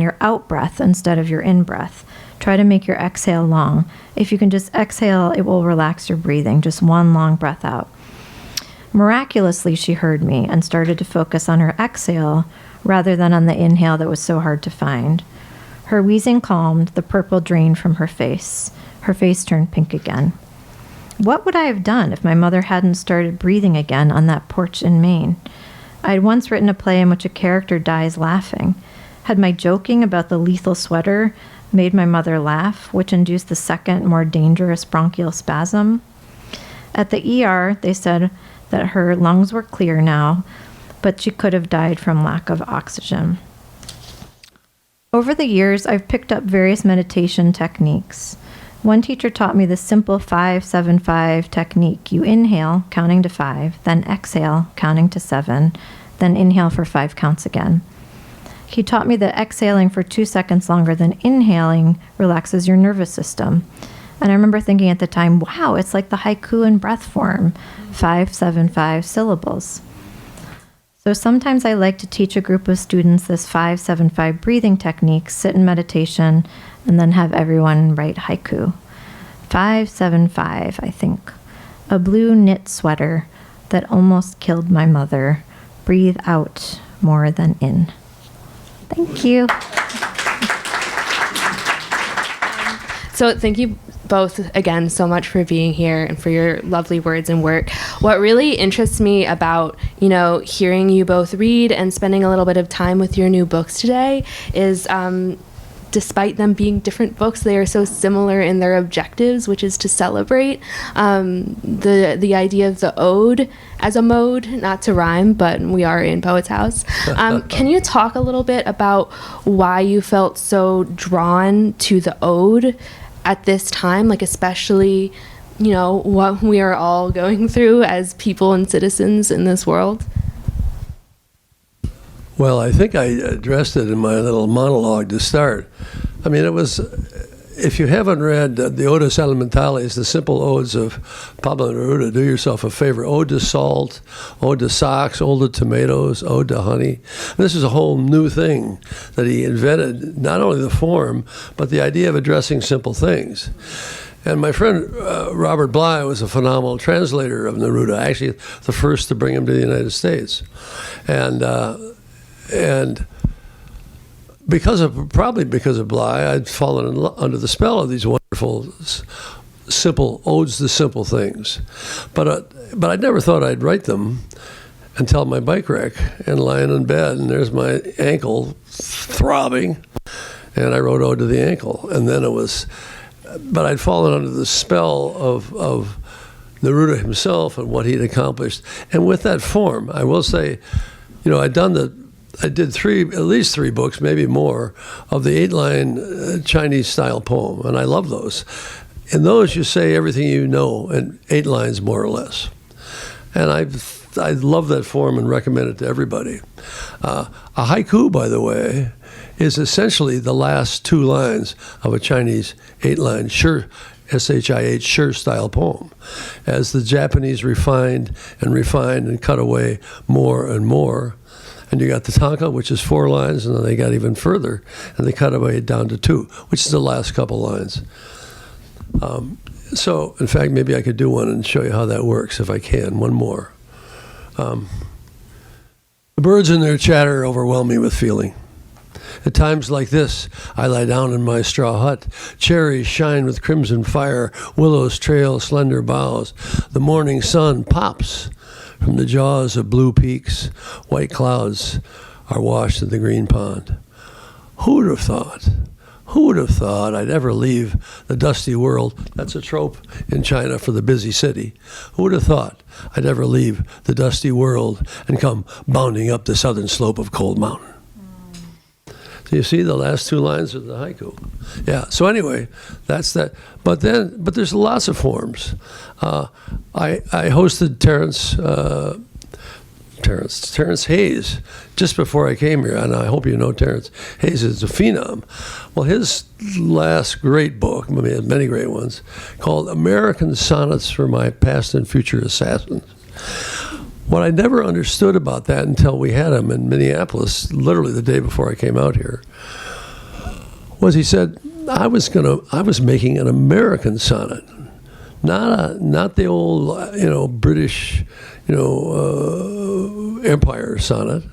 D: your out breath instead of your in breath. Try to make your exhale long. If you can just exhale, it will relax your breathing. Just one long breath out." Miraculously, she heard me and started to focus on her exhale rather than on the inhale that was so hard to find. Her wheezing calmed, the purple drained from her face. Her face turned pink again. What would I have done if my mother hadn't started breathing again on that porch in Maine? I had once written a play in which a character dies laughing. Had my joking about the lethal sweater made my mother laugh, which induced the second, more dangerous bronchial spasm? At the ER, they said that her lungs were clear now, but she could have died from lack of oxygen. Over the years, I've picked up various meditation techniques. One teacher taught me the simple 5-7-5 technique. You inhale, counting to 5, then exhale, counting to 7, then inhale for 5 counts again. He taught me that exhaling for 2 seconds longer than inhaling relaxes your nervous system. And I remember thinking at the time, wow, it's like the haiku in breath form, 5-7-5 syllables. So sometimes I like to teach a group of students this 5-7-5 breathing technique, sit in meditation, and then have everyone write haiku. 5-7-5, I think. A blue knit sweater that almost killed my mother. Breathe out more than in. Thank you.
B: So thank you both again so much for being here and for your lovely words and work. What really interests me about, hearing you both read and spending a little bit of time with your new books today is despite them being different books, they are so similar in their objectives, which is to celebrate the idea of the ode as a mode, not to rhyme, but we are in Poets House. Can you talk a little bit about why you felt so drawn to the ode at this time, like especially, what we are all going through as people and citizens in this world?
C: Well, I think I addressed it in my little monologue to start. I mean, it was, if you haven't read the Odes Elementales, the simple odes of Pablo Neruda, do yourself a favor. Ode to salt, ode to socks, ode to tomatoes, ode to honey. And this is a whole new thing that he invented, not only the form, but the idea of addressing simple things. And my friend Robert Bly was a phenomenal translator of Neruda, actually the first to bring him to the United States. And probably because of Bly, I'd fallen under the spell of these wonderful, simple odes to simple things. But I never thought I'd write them until my bike wreck and lying in bed, and there's my ankle throbbing, and I wrote Ode to the Ankle. And then but I'd fallen under the spell of Neruda himself and what he'd accomplished. And with that form, I will say, I did at least three books, maybe more, of the 8-line Chinese-style poem, and I love those. In those, you say everything you know in 8 lines, more or less. And I love that form and recommend it to everybody. A haiku, by the way, is essentially the last 2 lines of a Chinese 8-line S-H-I-H, Schuster-style poem. As the Japanese refined and cut away more and more. And you got the tanka, which is 4 lines, and then they got even further, and they cut away down to 2, which is the last couple lines. So, in fact, maybe I could do one and show you how that works, if I can. One more. The birds in their chatter overwhelm me with feeling. At times like this, I lie down in my straw hut. Cherries shine with crimson fire. Willows trail slender boughs. The morning sun pops from the jaws of blue peaks. White clouds are washed in the green pond. Who would have thought? Who would have thought I'd ever leave the dusty world? That's a trope in China for the busy city. Who would have thought I'd ever leave the dusty world and come bounding up the southern slope of Cold Mountain? So you see the last 2 lines of the haiku. Yeah, so anyway, that's that. But there's lots of forms. I hosted Terrence Hayes just before I came here, and I hope you know Terrence Hayes is a phenom. Well, his last great book, I mean, he had many great ones, called American Sonnets for My Past and Future Assassins. What I never understood about that until we had him in Minneapolis, literally the day before I came out here, was he said, I was making an American sonnet, not the old British Empire sonnet,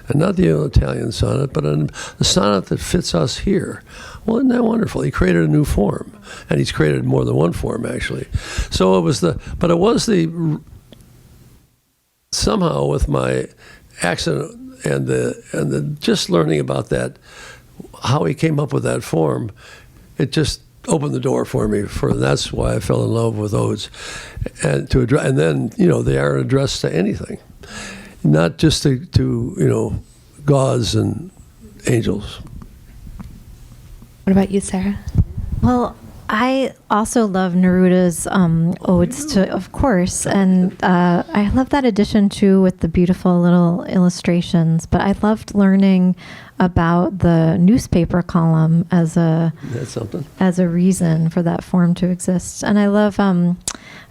C: and not the Italian sonnet, but a sonnet that fits us here. Well, isn't that wonderful? He created a new form, and he's created more than one form actually. So somehow with my accent and the just learning about that, how he came up with that form, it just opened the door for me. That's why I fell in love with odes, and then they are addressed to anything, not just to gods and angels.
B: What about you, Sarah?
D: Well, I also love Neruda's odes to, of course, and I love that addition too with the beautiful little illustrations. But I loved learning about the newspaper column as a reason for that form to exist. And I love I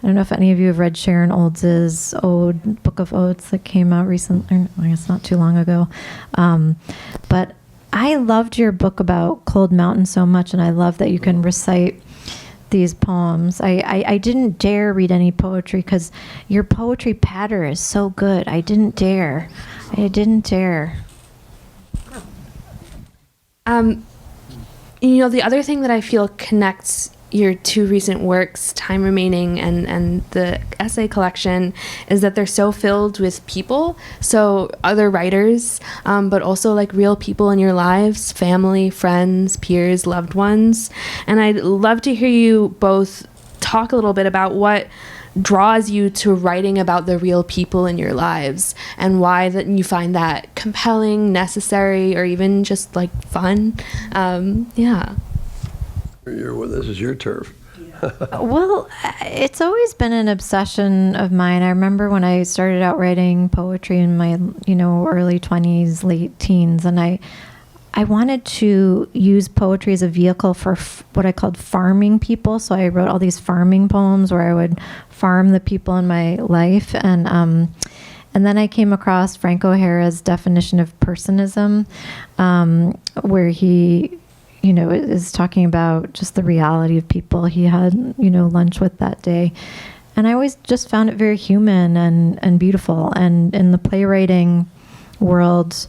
D: don't know if any of you have read Sharon Olds' book of odes that came out recently, I guess not too long ago, but I loved your book about Cold Mountain so much, and I love that you can recite these poems. I didn't dare read any poetry because your poetry patter is so good. I didn't dare.
B: The other thing that I feel connects your 2 recent works, Time Remaining and the essay collection, is that they're so filled with people, so other writers, but also like real people in your lives, family, friends, peers, loved ones. And I'd love to hear you both talk a little bit about what draws you to writing about the real people in your lives and why that you find that compelling, necessary, or even just like fun. Yeah.
C: This is your turf.
D: Well, it's always been an obsession of mine. I remember when I started out writing poetry in my, early 20s, late teens, and I wanted to use poetry as a vehicle for what I called farming people. So I wrote all these farming poems where I would farm the people in my life. And then I came across Frank O'Hara's definition of personism, where he, is talking about just the reality of people he had, lunch with that day. And I always just found it very human and beautiful. And in the playwriting world,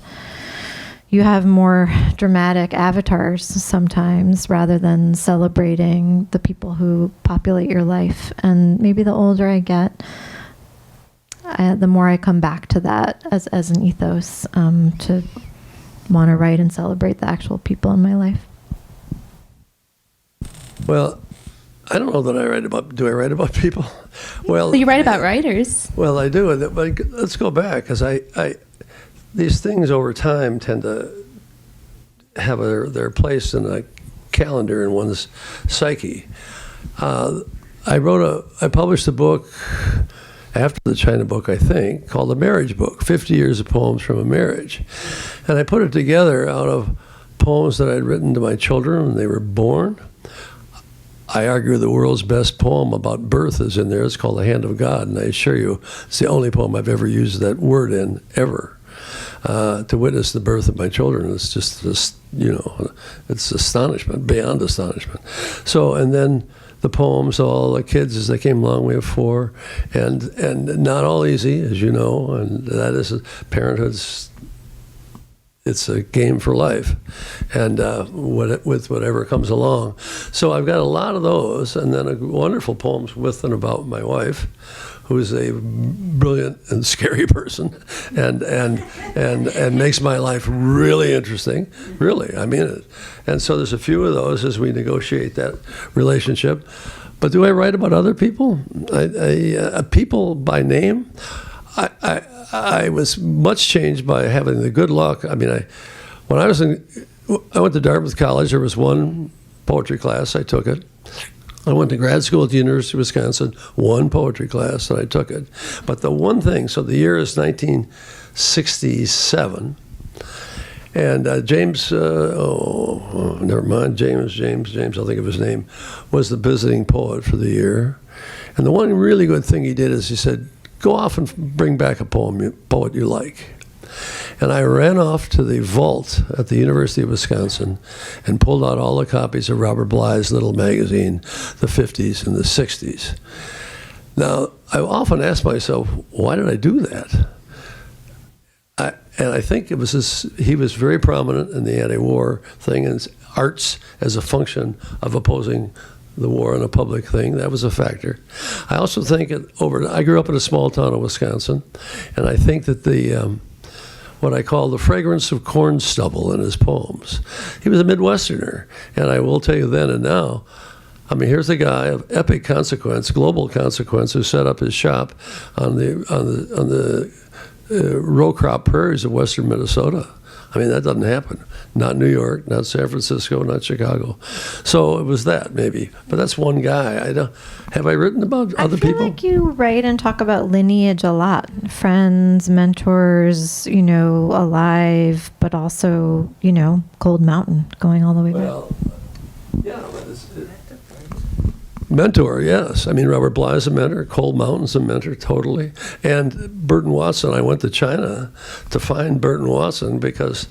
D: you have more dramatic avatars sometimes rather than celebrating the people who populate your life. And maybe the older I get, the more I come back to that as an ethos, to want to write and celebrate the actual people in my life.
C: Well, I don't know that I write about. Do I write about people? Well,
B: You write about writers.
C: Well, I do. But let's go back, because these things over time tend to have their place in a calendar in one's psyche. I published a book after the China book, I think, called The Marriage Book, 50 Years of Poems from a Marriage. And I put it together out of poems that I'd written to my children when they were born. I argue the world's best poem about birth is in there. It's called The Hand of God, and I assure you it's the only poem I've ever used that word in, ever. To witness the birth of my children is just this, it's astonishment, beyond astonishment. So, and then the poems, all the kids as they came along, we have 4, and not all easy, as you know, and that is parenthood's. It's a game for life, and with whatever comes along. So I've got a lot of those, and then wonderful poems with and about my wife, who's a brilliant and scary person, and makes my life really interesting. Really, I mean it. And so there's a few of those as we negotiate that relationship. But do I write about other people? People by name? I was much changed by having the good luck. I mean, when I went to Dartmouth College. There was one poetry class. I took it. I went to grad school at the University of Wisconsin. One poetry class, and I took it. But the one thing. So the year is 1967, and James. Never mind. James. I'll think of his name. Was the visiting poet for the year, and the one really good thing he did is he said, go off and bring back a poet you like. And I ran off to the vault at the University of Wisconsin and pulled out all the copies of Robert Bly's little magazine, the 50s and the 60s. Now, I often ask myself, why did I do that? And I think it was he was very prominent in the anti-war thing, and arts as a function of opposing the war in a public thing. That was a factor. I also think I grew up in a small town of Wisconsin, and I think that what I call the fragrance of corn stubble in his poems. He was a Midwesterner, and I will tell you then and now, I mean, here's a guy of epic consequence, global consequence, who set up his shop on the row crop prairies of western Minnesota. I mean, that doesn't happen. Not New York, not San Francisco, not Chicago. So it was that, maybe. But that's one guy. Have I written about other people?
D: I feel like you write and talk about lineage a lot. Friends, mentors, alive, but also, Cold Mountain, going all the way back.
C: Well, yeah, but mentor, yes. I mean, Robert Bly is a mentor. Cold Mountain's a mentor, totally. And Burton Watson, I went to China to find Burton Watson because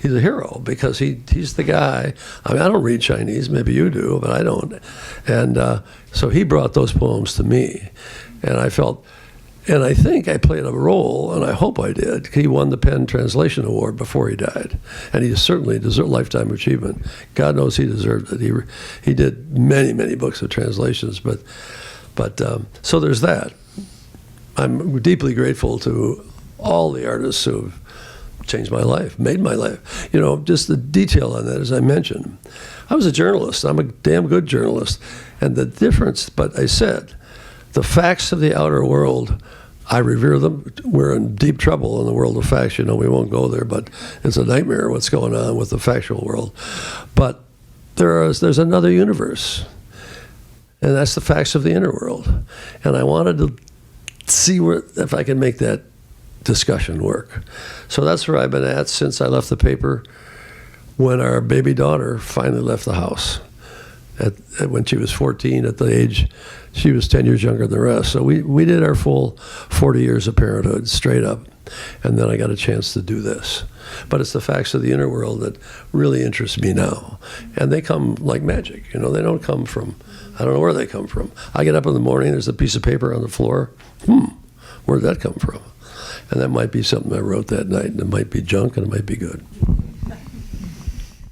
C: he's a hero, because he's the guy. I mean, I don't read Chinese. Maybe you do, but I don't. And so he brought those poems to me. And I felt, and I think I played a role, and I hope I did. He won the Penn Translation Award before he died, and he certainly deserved lifetime achievement. God knows he deserved it. He did many, many books of translations, but so there's that. I'm deeply grateful to all the artists who have changed my life, made my life. Just the detail on that, as I mentioned. I was a journalist. I'm a damn good journalist, and the difference. But I said, the facts of the outer world, I revere them. We're in deep trouble in the world of facts. We won't go there, but it's a nightmare what's going on with the factual world. But there's another universe. And that's the facts of the inner world. And I wanted to see if I could make that discussion work. So that's where I've been at since I left the paper when our baby daughter finally left the house. When she was 14, at the age, she was 10 years younger than the rest. So we did our full 40 years of parenthood straight up. And then I got a chance to do this. But it's the facts of the inner world that really interest me now. And they come like magic. You know, they don't come from, I don't know where they come from. I get up in the morning, there's a piece of paper on the floor. Where'd that come from? And that might be something I wrote that night, and it might be junk, and it might be good.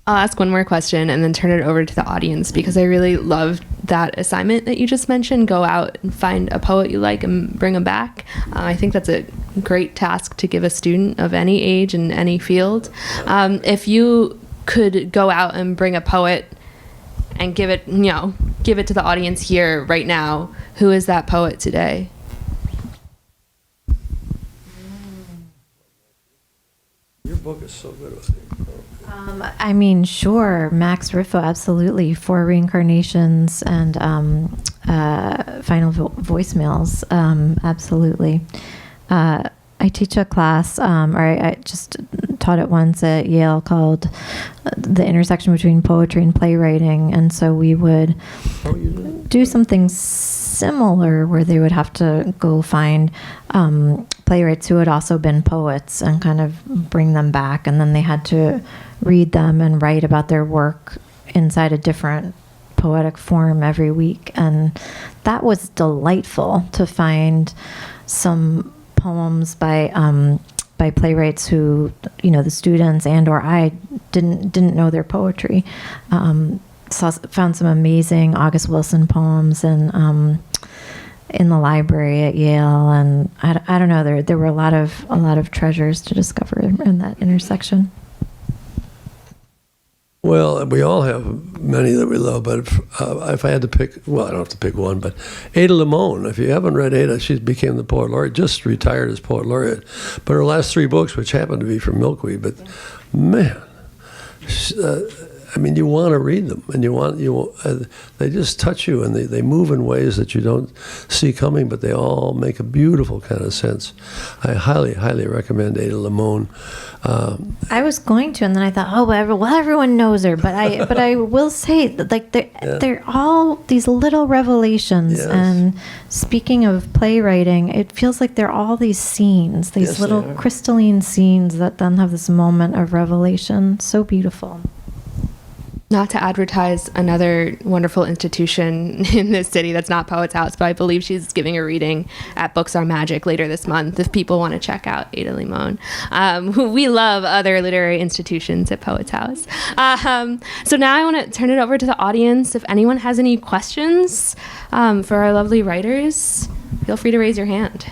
B: I'll ask one more question and then turn it over to the audience, because I really loved that assignment that you just mentioned. Go out and find a poet you like and bring them back. I think that's a great task to give a student of any age and any field. If you could go out and bring a poet and give it to the audience here right now, who is that poet today?
C: Your book is so good with it.
D: I mean, sure, Max Riffo, absolutely. 4 Reincarnations and Final Voicemails, absolutely. I teach a class, or I just taught it once at Yale, called The Intersection Between Poetry and Playwriting. And so we would do something similar where they would have to go find playwrights who had also been poets and kind of bring them back. And then they had to read them and write about their work inside a different poetic form every week. And that was delightful to find some poems by playwrights who, the students and or I didn't know their poetry. Found some amazing August Wilson poems and in the library at Yale, and I don't know, there were a lot of treasures to discover in that intersection.
C: Well, we all have many that we love, but if I had to pick, well, I don't have to pick one, but Ada Limon. If you haven't read Ada, she became the poet laureate, just retired as poet laureate. But her last 3 books, which happened to be from Milkweed, but man, you want to read them, and they just touch you, and they move in ways that you don't see coming, but they all make a beautiful kind of sense. I highly, highly recommend Ada Limon.
D: I was going to, and then I thought, everyone knows her, but I will say that, like, they're all these little revelations.
C: Yes.
D: And speaking of playwriting, it feels like they're all these scenes, these little crystalline scenes that then have this moment of revelation. So beautiful.
B: Not to advertise another wonderful institution in this city that's not Poets House, but I believe she's giving a reading at Books Are Magic later this month if people want to check out Ada Limon. We love other literary institutions at Poets House. So now I want to turn it over to the audience. If anyone has any questions for our lovely writers, feel free to raise your hand.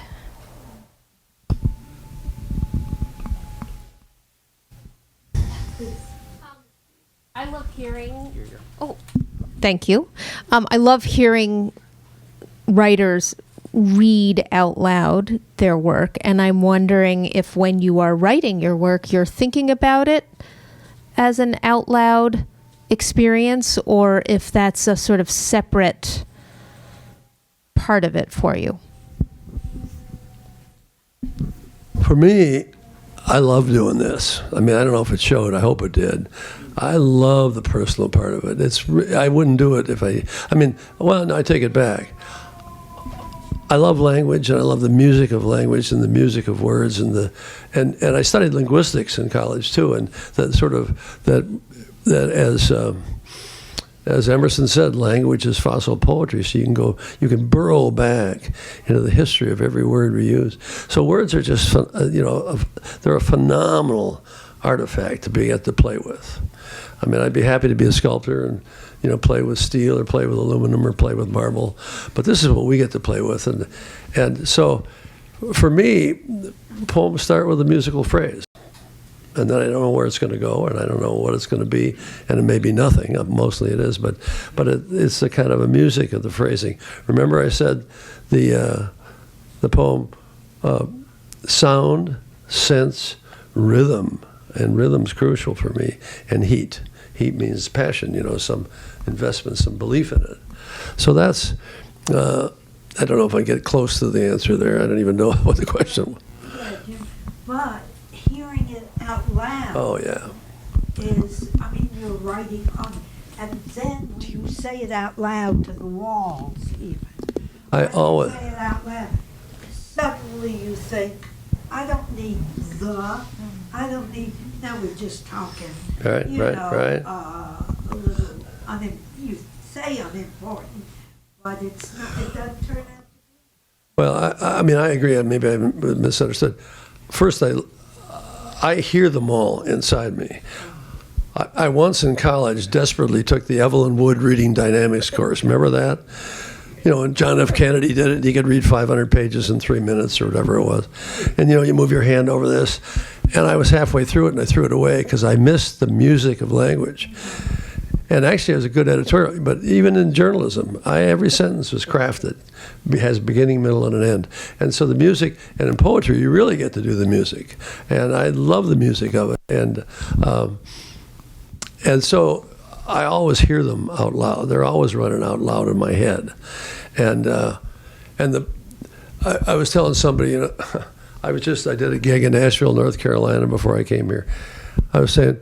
E: I love hearing. Oh, thank you. I love hearing writers read out loud their work, and I'm wondering if when you are writing your work, you're thinking about it as an out loud experience, or if that's a sort of separate part of it for you.
C: For me, I love doing this. I don't know if it showed. I hope it did. I love the personal part of it. I wouldn't do it if I take it back. I love language, and I love the music of language and the music of words, and I studied linguistics in college too, and that sort of as Emerson said, language is fossil poetry. So you can burrow back into the history of every word we use. So words are just they're a phenomenal artifact to get to play with. I'd be happy to be a sculptor and play with steel or play with aluminum or play with marble, but this is what we get to play with, and so for me, poems start with a musical phrase, and then I don't know where it's going to go, and I don't know what it's going to be, and it may be nothing. Mostly it is, but it's the kind of a music of the phrasing. Remember, I said the poem, sound, sense, rhythm, and rhythm's crucial for me, and heat. heat means passion, some investment, some belief in it. So that's, I don't know if I get close to the answer there. I don't even know what the question was.
F: Yeah, but hearing it out loud.
C: Oh, yeah.
F: You're writing on, and then when you say it out loud to the walls, even.
C: I
F: When
C: always,
F: you say it out loud, suddenly you think, I don't need now we're just talking.
C: Right.
F: A little, you say unimportant, but it's not, it doesn't turn out to be.
C: well, I agree. Maybe I misunderstood. First, I hear them all inside me. I once in college desperately took the Evelyn Wood reading dynamics course. Remember that? And John F. Kennedy did it. He could read 500 pages in 3 minutes or whatever it was. And, you move your hand over this. And I was halfway through it, and I threw it away because I missed the music of language. And actually, it was a good editorial. But even in journalism, every sentence was crafted. It has a beginning, middle, and an end. And so the music, and in poetry, you really get to do the music. And I love the music of it. And so I always hear them out loud. They're always running out loud in my head. And I was telling somebody, I did a gig in Nashville, North Carolina before I came here. I was saying,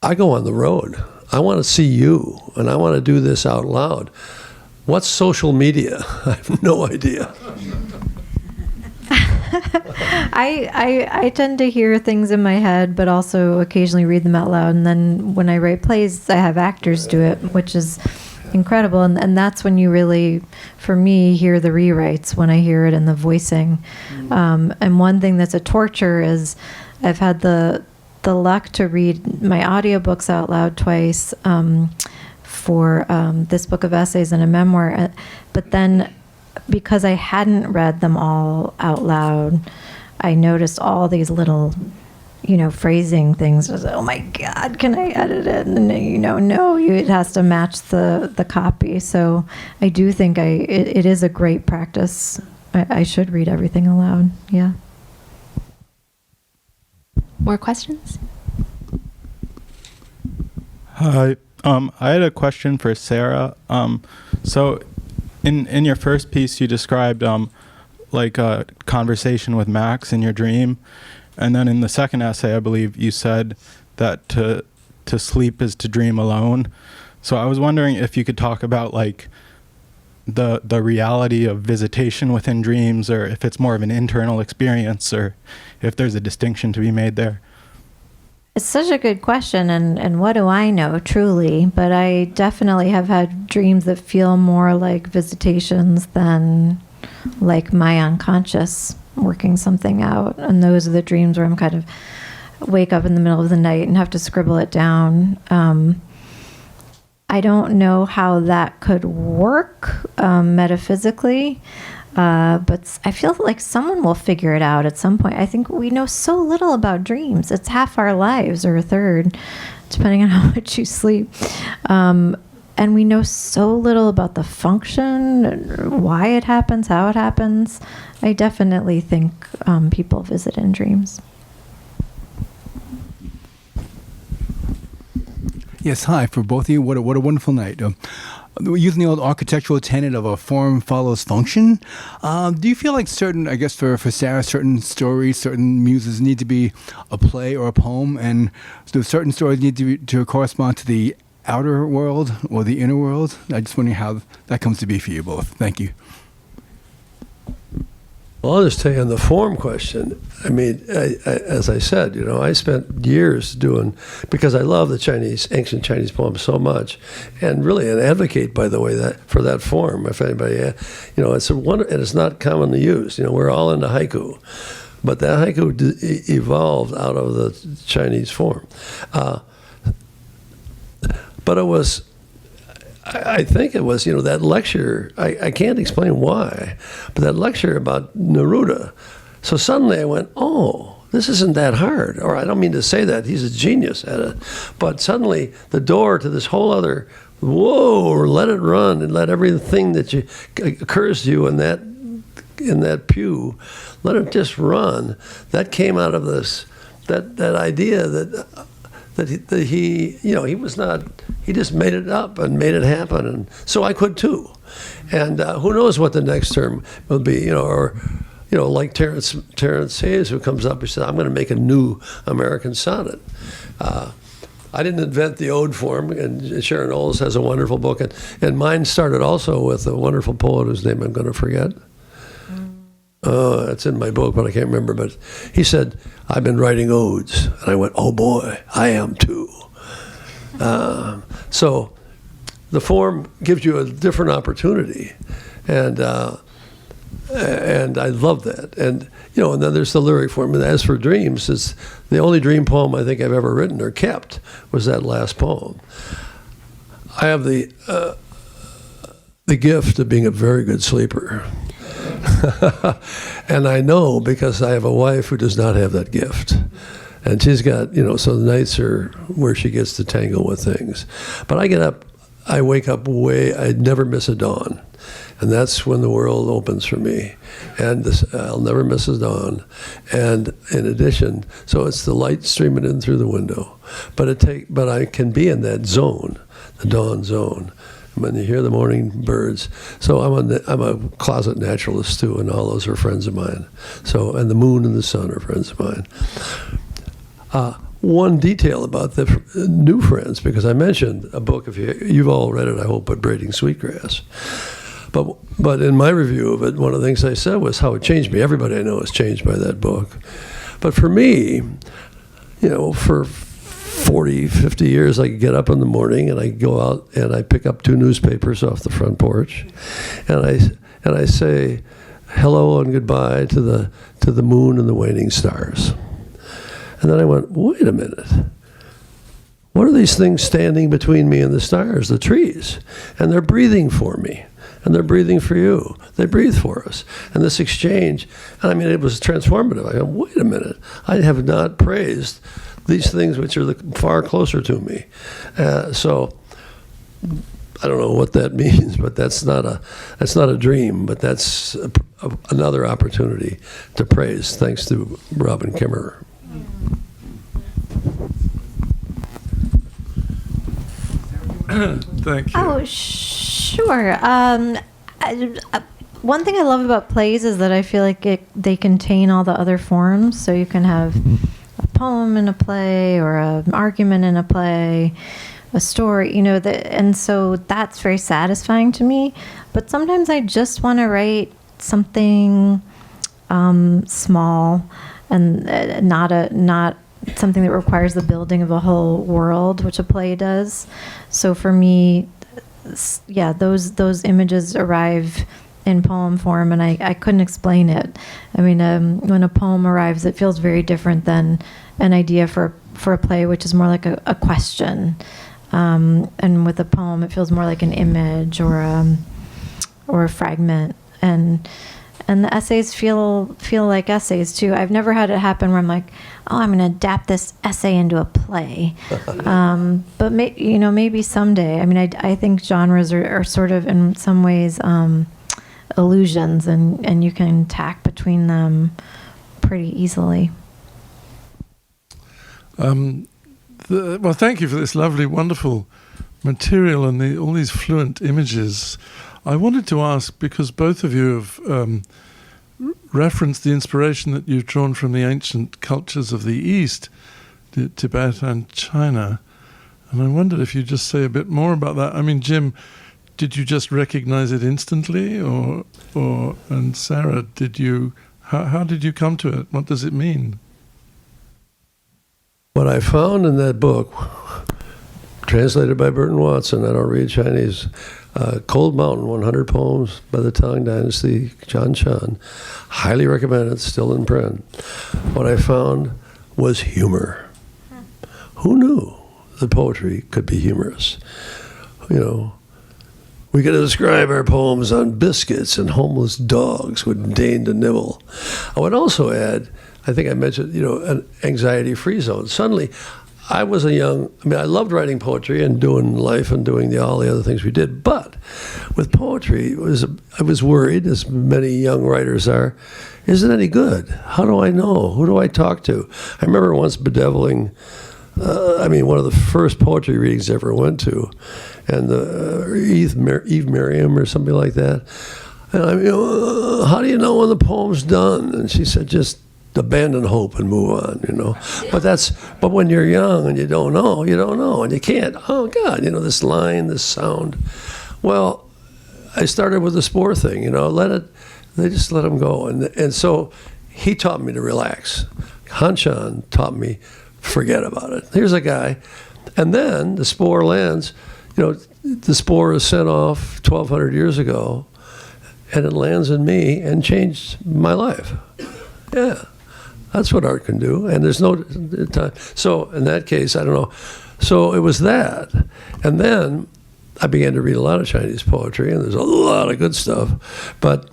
C: I go on the road. I want to see you, and I want to do this out loud. What's social media? I have no idea.
D: I tend to hear things in my head, but also occasionally read them out loud. And then when I write plays, I have actors do it, which is incredible. And that's when you really, for me, hear the rewrites, when I hear it in the voicing. And one thing that's a torture is I've had the luck to read my audiobooks out loud twice for this book of essays and a memoir. But then because I hadn't read them all out loud, I noticed all these little, phrasing things. I was like, oh my God, can I edit it? And no, it has to match the copy. So I do think it is a great practice. I should read everything aloud. Yeah.
B: More questions?
G: Hi. I had a question for Sarah. So in your first piece, you described like a conversation with Max in your dream. And then in the second essay, I believe you said that to sleep is to dream alone. So I was wondering if you could talk about like the reality of visitation within dreams, or if it's more of an internal experience, or if there's a distinction to be made there.
D: It's such a good question, and what do I know, truly? But I definitely have had dreams that feel more like visitations than like my unconscious working something out. And those are the dreams where I'm kind of wake up in the middle of the night and have to scribble it down. I don't know how that could work metaphysically. But I feel like someone will figure it out at some point. I think we know so little about dreams. It's half our lives, or a third, depending on how much you sleep. And we know so little about the function, why it happens, how it happens. I definitely think people visit in dreams.
H: Yes, hi, for both of you. What a wonderful night. We're using the old architectural tenet of a form follows function. Do you feel like certain, I guess for Sarah, certain stories, certain muses need to be a play or a poem, and do certain stories need to correspond to the outer world or the inner world? I just wondering how that comes to be for you both. Thank you.
C: Well, I'll just tell you on the form question. I mean, as I said, I spent years doing, because I love the ancient Chinese poems so much, and really an advocate, by the way, for that form. If anybody, it's and it's not commonly used. We're all into haiku, but that haiku evolved out of the Chinese form. But it was, I think it was, that lecture, I can't explain why, but that lecture about Neruda. So suddenly I went, oh, this isn't that hard. Or I don't mean to say that, he's a genius at it. But suddenly the door to this whole other, whoa, let it run, and let everything that occurs to you in that pew, let it just run. That came out of this, that idea that that he, you know, he was not, he just made it up and made it happen, and so I could too. And who knows what the next term will be, you know, or, you know, like Terrence Hayes, who comes up and says, I'm going to make a new American sonnet. I didn't invent the ode form, and Sharon Olds has a wonderful book, and mine started also with a wonderful poet whose name I'm going to forget. It's in my book, but I can't remember. But he said, I've been writing odes. And I went, oh boy, I am too. So the form gives you a different opportunity. And I love that. And, you know, and then there's the lyric form. And as for dreams, it's the only dream poem I think I've ever written or kept was that last poem. I have the gift of being a very good sleeper. And I know because I have a wife who does not have that gift. And she's got, you know, so the nights are where she gets to tangle with things. But I get up, I wake up I never miss a dawn. And that's when the world opens for me. And I'll never miss a dawn. And in addition, so it's the light streaming in through the window. But I can be in that zone, the dawn zone, when you hear the morning birds. So I'm a closet naturalist too, and all those are friends of mine. So, and the moon and the sun are friends of mine. One detail about the new friends, because I mentioned a book, if you've all read it, I hope, but Braiding Sweetgrass. But in my review of it, one of the things I said was how it changed me. Everybody I know is changed by that book. But for me, you know, for 40, 50 years, I get up in the morning and I go out and I pick up 2 newspapers off the front porch, and I say hello and goodbye to the moon and the waning stars. And then I went, wait a minute. What are these things standing between me and the stars? The trees. And they're breathing for me. And they're breathing for you. They breathe for us. And this exchange, and I mean, it was transformative. I go, wait a minute. I have not praised these things which are far closer to me. So I don't know what that means, but that's not a dream, but that's another opportunity to praise, thanks to Robin Kimmerer.
I: Thank you.
D: Oh, sure. One thing I love about plays is that I feel like they contain all the other forms. So you can have a poem in a play, or an argument in a play, a story, you know, and so that's very satisfying to me. But sometimes I just want to write something small, and not something that requires the building of a whole world, which a play does. So for me, yeah, those images arrive in poem form, and I couldn't explain it. I mean, when a poem arrives, it feels very different than an idea for a play, which is more like a question. And with a poem, it feels more like an image or a fragment. And the essays feel like essays too. I've never had it happen where I'm like, oh, I'm going to adapt this essay into a play. But maybe someday. I mean, I think genres are sort of in some ways illusions, and you can tack between them pretty easily.
I: Well, thank you for this lovely, wonderful material and all these fluent images. I wanted to ask, because both of you have referenced the inspiration that you've drawn from the ancient cultures of the East, Tibet and China, and I wondered if you'd just say a bit more about that. I mean, Jim, did you just recognize it instantly, and Sarah, how did you come to it? What does it mean?
C: What I found in that book, translated by Burton Watson, I don't read Chinese, Cold Mountain, 100 Poems by the Tang Dynasty, John Chan. Highly recommended, still in print. What I found was humor. Who knew that poetry could be humorous? You know, we could describe our poems on biscuits and homeless dogs who deign to nibble. I would also add, I think I mentioned, an anxiety-free zone. Suddenly, I loved writing poetry and doing life and doing all the other things we did. But with poetry, I was worried, as many young writers are, is it any good? How do I know? Who do I talk to? I remember once bedeviling I mean, one of the first poetry readings I ever went to, and Eve Merriam or something like that. And I mean, how do you know when the poem's done? And she said, just abandon hope and move on, you know. But when you're young and you don't know, and you can't. Oh God, you know, this line, this sound. Well, I started with the spore thing, you know. They just let them go, and so he taught me to relax. Hanshan taught me, forget about it. Here's a guy, and then the spore lands. You know, the spore is sent off 1,200 years ago, and it lands in me and changed my life. Yeah, that's what art can do, and there's no time. So in that case, I don't know. So it was that, and then I began to read a lot of Chinese poetry, and there's a lot of good stuff, but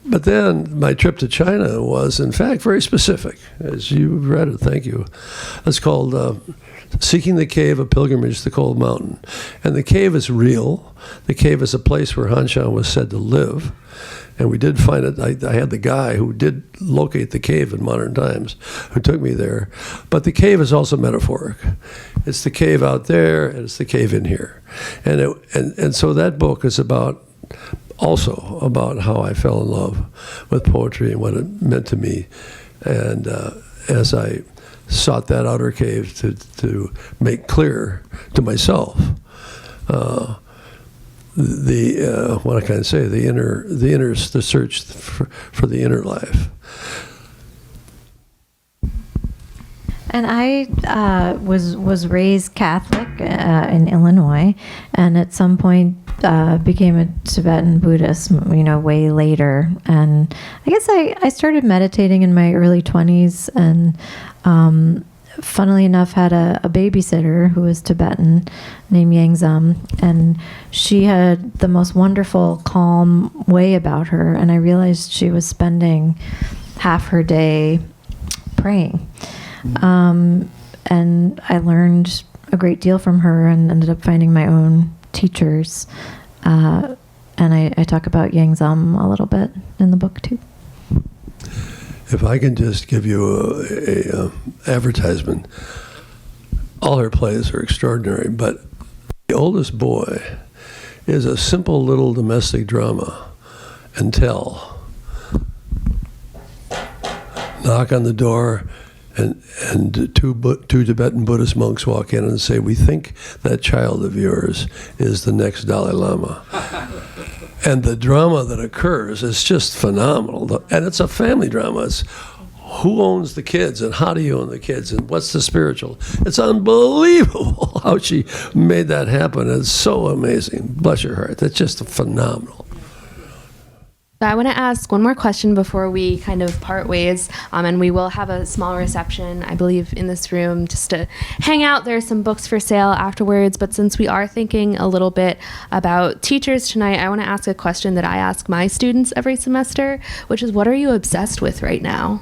C: then my trip to China was, in fact, very specific. As you read it, thank you. It's called Seeking the Cave, a Pilgrimage to the Cold Mountain. And the cave is real. The cave is a place where Hanshan was said to live. And we did find it. I had the guy who did locate the cave in modern times who took me there. But the cave is also metaphoric. It's the cave out there, and it's the cave in here. And so that book is also about how I fell in love with poetry and what it meant to me. And as I sought that outer cave to make clear to myself what can I say? The search for the inner life.
D: And I was raised Catholic in Illinois, and at some point became a Tibetan Buddhist, you know, way later. And I guess I started meditating in my early 20s, and funnily enough had a babysitter who was Tibetan named Yangzam, and she had the most wonderful, calm way about her. And I realized she was spending half her day praying. And I learned a great deal from her and ended up finding my own teachers. And I talk about Yangzam a little bit in the book too.
C: If I can just give you a advertisement, all her plays are extraordinary, but The Oldest Boy is a simple little domestic drama until knock on the door, and two Tibetan Buddhist monks walk in and say, "We think that child of yours is the next Dalai Lama." And the drama that occurs is just phenomenal. And it's a family drama. It's who owns the kids, and how do you own the kids, and what's the spiritual. It's unbelievable how she made that happen. It's so amazing. Bless your heart. That's just phenomenal.
B: I want to ask one more question before we kind of part ways, and we will have a small reception, I believe, in this room just to hang out. There are some books for sale afterwards, but since we are thinking a little bit about teachers tonight, I want to ask a question that I ask my students every semester, which is, what are you obsessed with right now?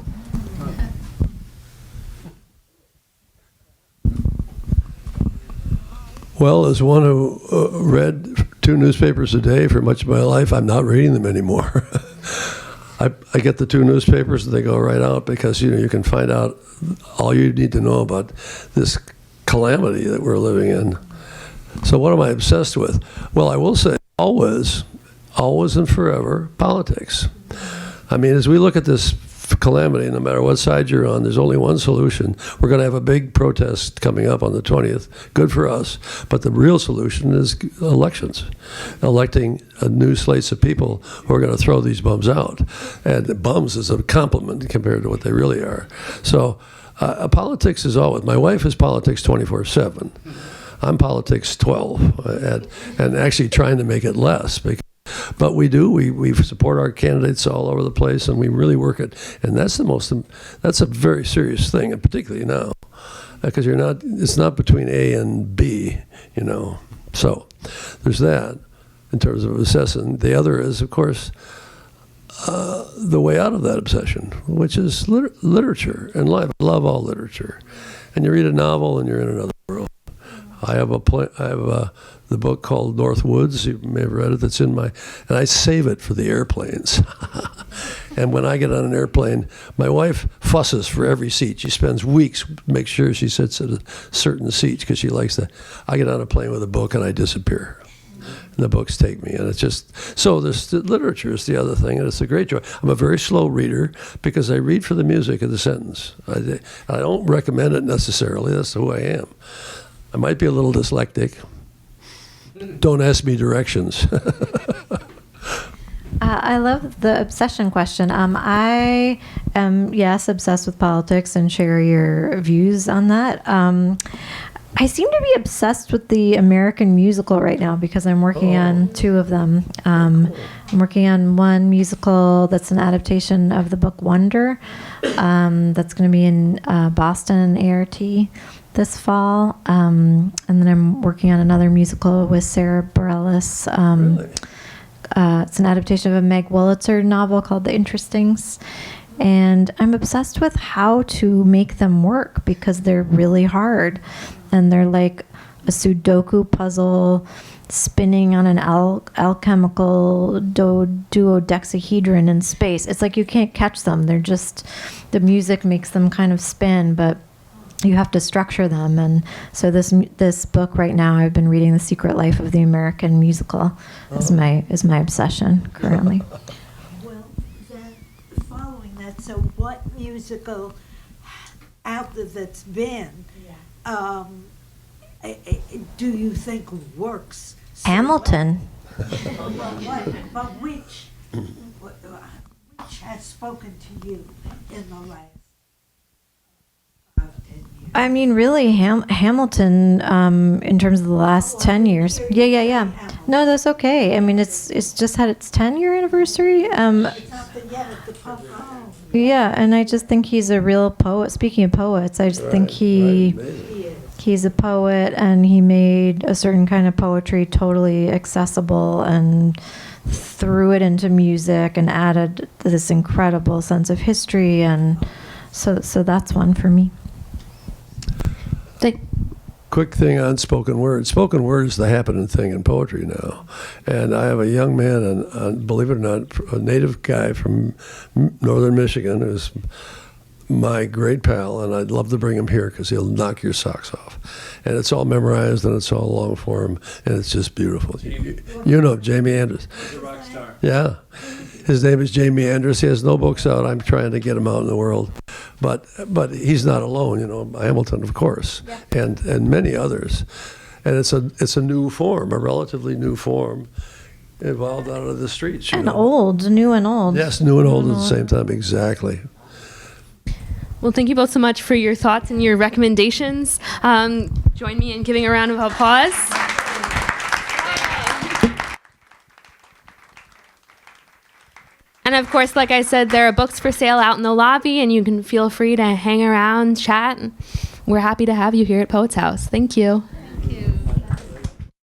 C: Well, as one who read 2 newspapers a day for much of my life, I'm not reading them anymore. I get the 2 newspapers and they go right out because, you know, you can find out all you need to know about this calamity that we're living in. So what am I obsessed with? Well, I will say always and forever, politics. I mean, as we look at this calamity, no matter what side you're on, there's only one solution. We're going to have a big protest coming up on the 20th. Good for us. But the real solution is elections. Electing a new slates of people who are going to throw these bums out. And bums is a compliment compared to what they really are. So politics is always, my wife is politics 24/7. I'm politics 12, and actually trying to make it less. But we do. We support our candidates all over the place, and we really work it. And that's a very serious thing, and particularly now, because it's not between A and B, you know. So there's that in terms of obsession. The other is, of course, the way out of that obsession, which is literature and life. I love all literature. And you read a novel, and you're in another world. I have the book called North Woods. You may have read it. That's in and I save it for the airplanes. And when I get on an airplane, my wife fusses for every seat. She spends weeks make sure she sits at a certain seat because she likes that. I get on a plane with a book and I disappear. And the books take me, and it's just so. This literature is the other thing, and it's a great joy. I'm a very slow reader because I read for the music of the sentence. I don't recommend it necessarily. That's who I am. I might be a little dyslexic. Don't ask me directions.
D: I love the obsession question. I am, yes, obsessed with politics and share your views on that. I seem to be obsessed with the American musical right now because I'm working on two of them. I'm working on one musical that's an adaptation of the book Wonder. That's going to be in Boston and ART this fall. And then I'm working on another musical with Sarah Bareilles.
C: Really?
D: It's an adaptation of a Meg Wolitzer novel called The Interestings. And I'm obsessed with how to make them work because they're really hard. And they're like a Sudoku puzzle spinning on an alchemical duodecahedron in space. It's like you can't catch them. They're just, the music makes them kind of spin, but you have to structure them. And so this book right now, I've been reading The Secret Life of the American Musical is my obsession currently.
F: Well, then following that, so what musical out there that's been do you think works? So
D: Hamilton.
F: but which has spoken to you in the last 5, 10 years?
D: I mean, really, Hamilton, in terms of the last 10 years. Yeah. No, that's okay. I mean, it's just had its 10-year anniversary.
F: It's not there yet at the pub.
D: Yeah, and I just think he's a real poet. Speaking of poets, I just think he's a poet, and he made a certain kind of poetry totally accessible and threw it into music and added this incredible sense of history, and so that's one for me.
C: Quick thing on spoken word. Spoken word is the happening thing in poetry now. And I have a young man, and believe it or not, a native guy from northern Michigan who's my great pal, and I'd love to bring him here because he'll knock your socks off. And it's all memorized, and it's all long form, and it's just beautiful. You know Jamie Andrews.
J: He's a rock star.
C: Yeah. His name is Jamie Andrews. He has no books out. I'm trying to get him out in the world. But he's not alone, Hamilton, of course, and many others. And it's a new form, a relatively new form, evolved out of the streets.
D: Old, new and old.
C: Yes, new and old at the same time, exactly.
B: Well, thank you both so much for your thoughts and your recommendations. Join me in giving a round of applause. And of course, like I said, there are books for sale out in the lobby, and you can feel free to hang around, chat. We're happy to have you here at Poets House. Thank you.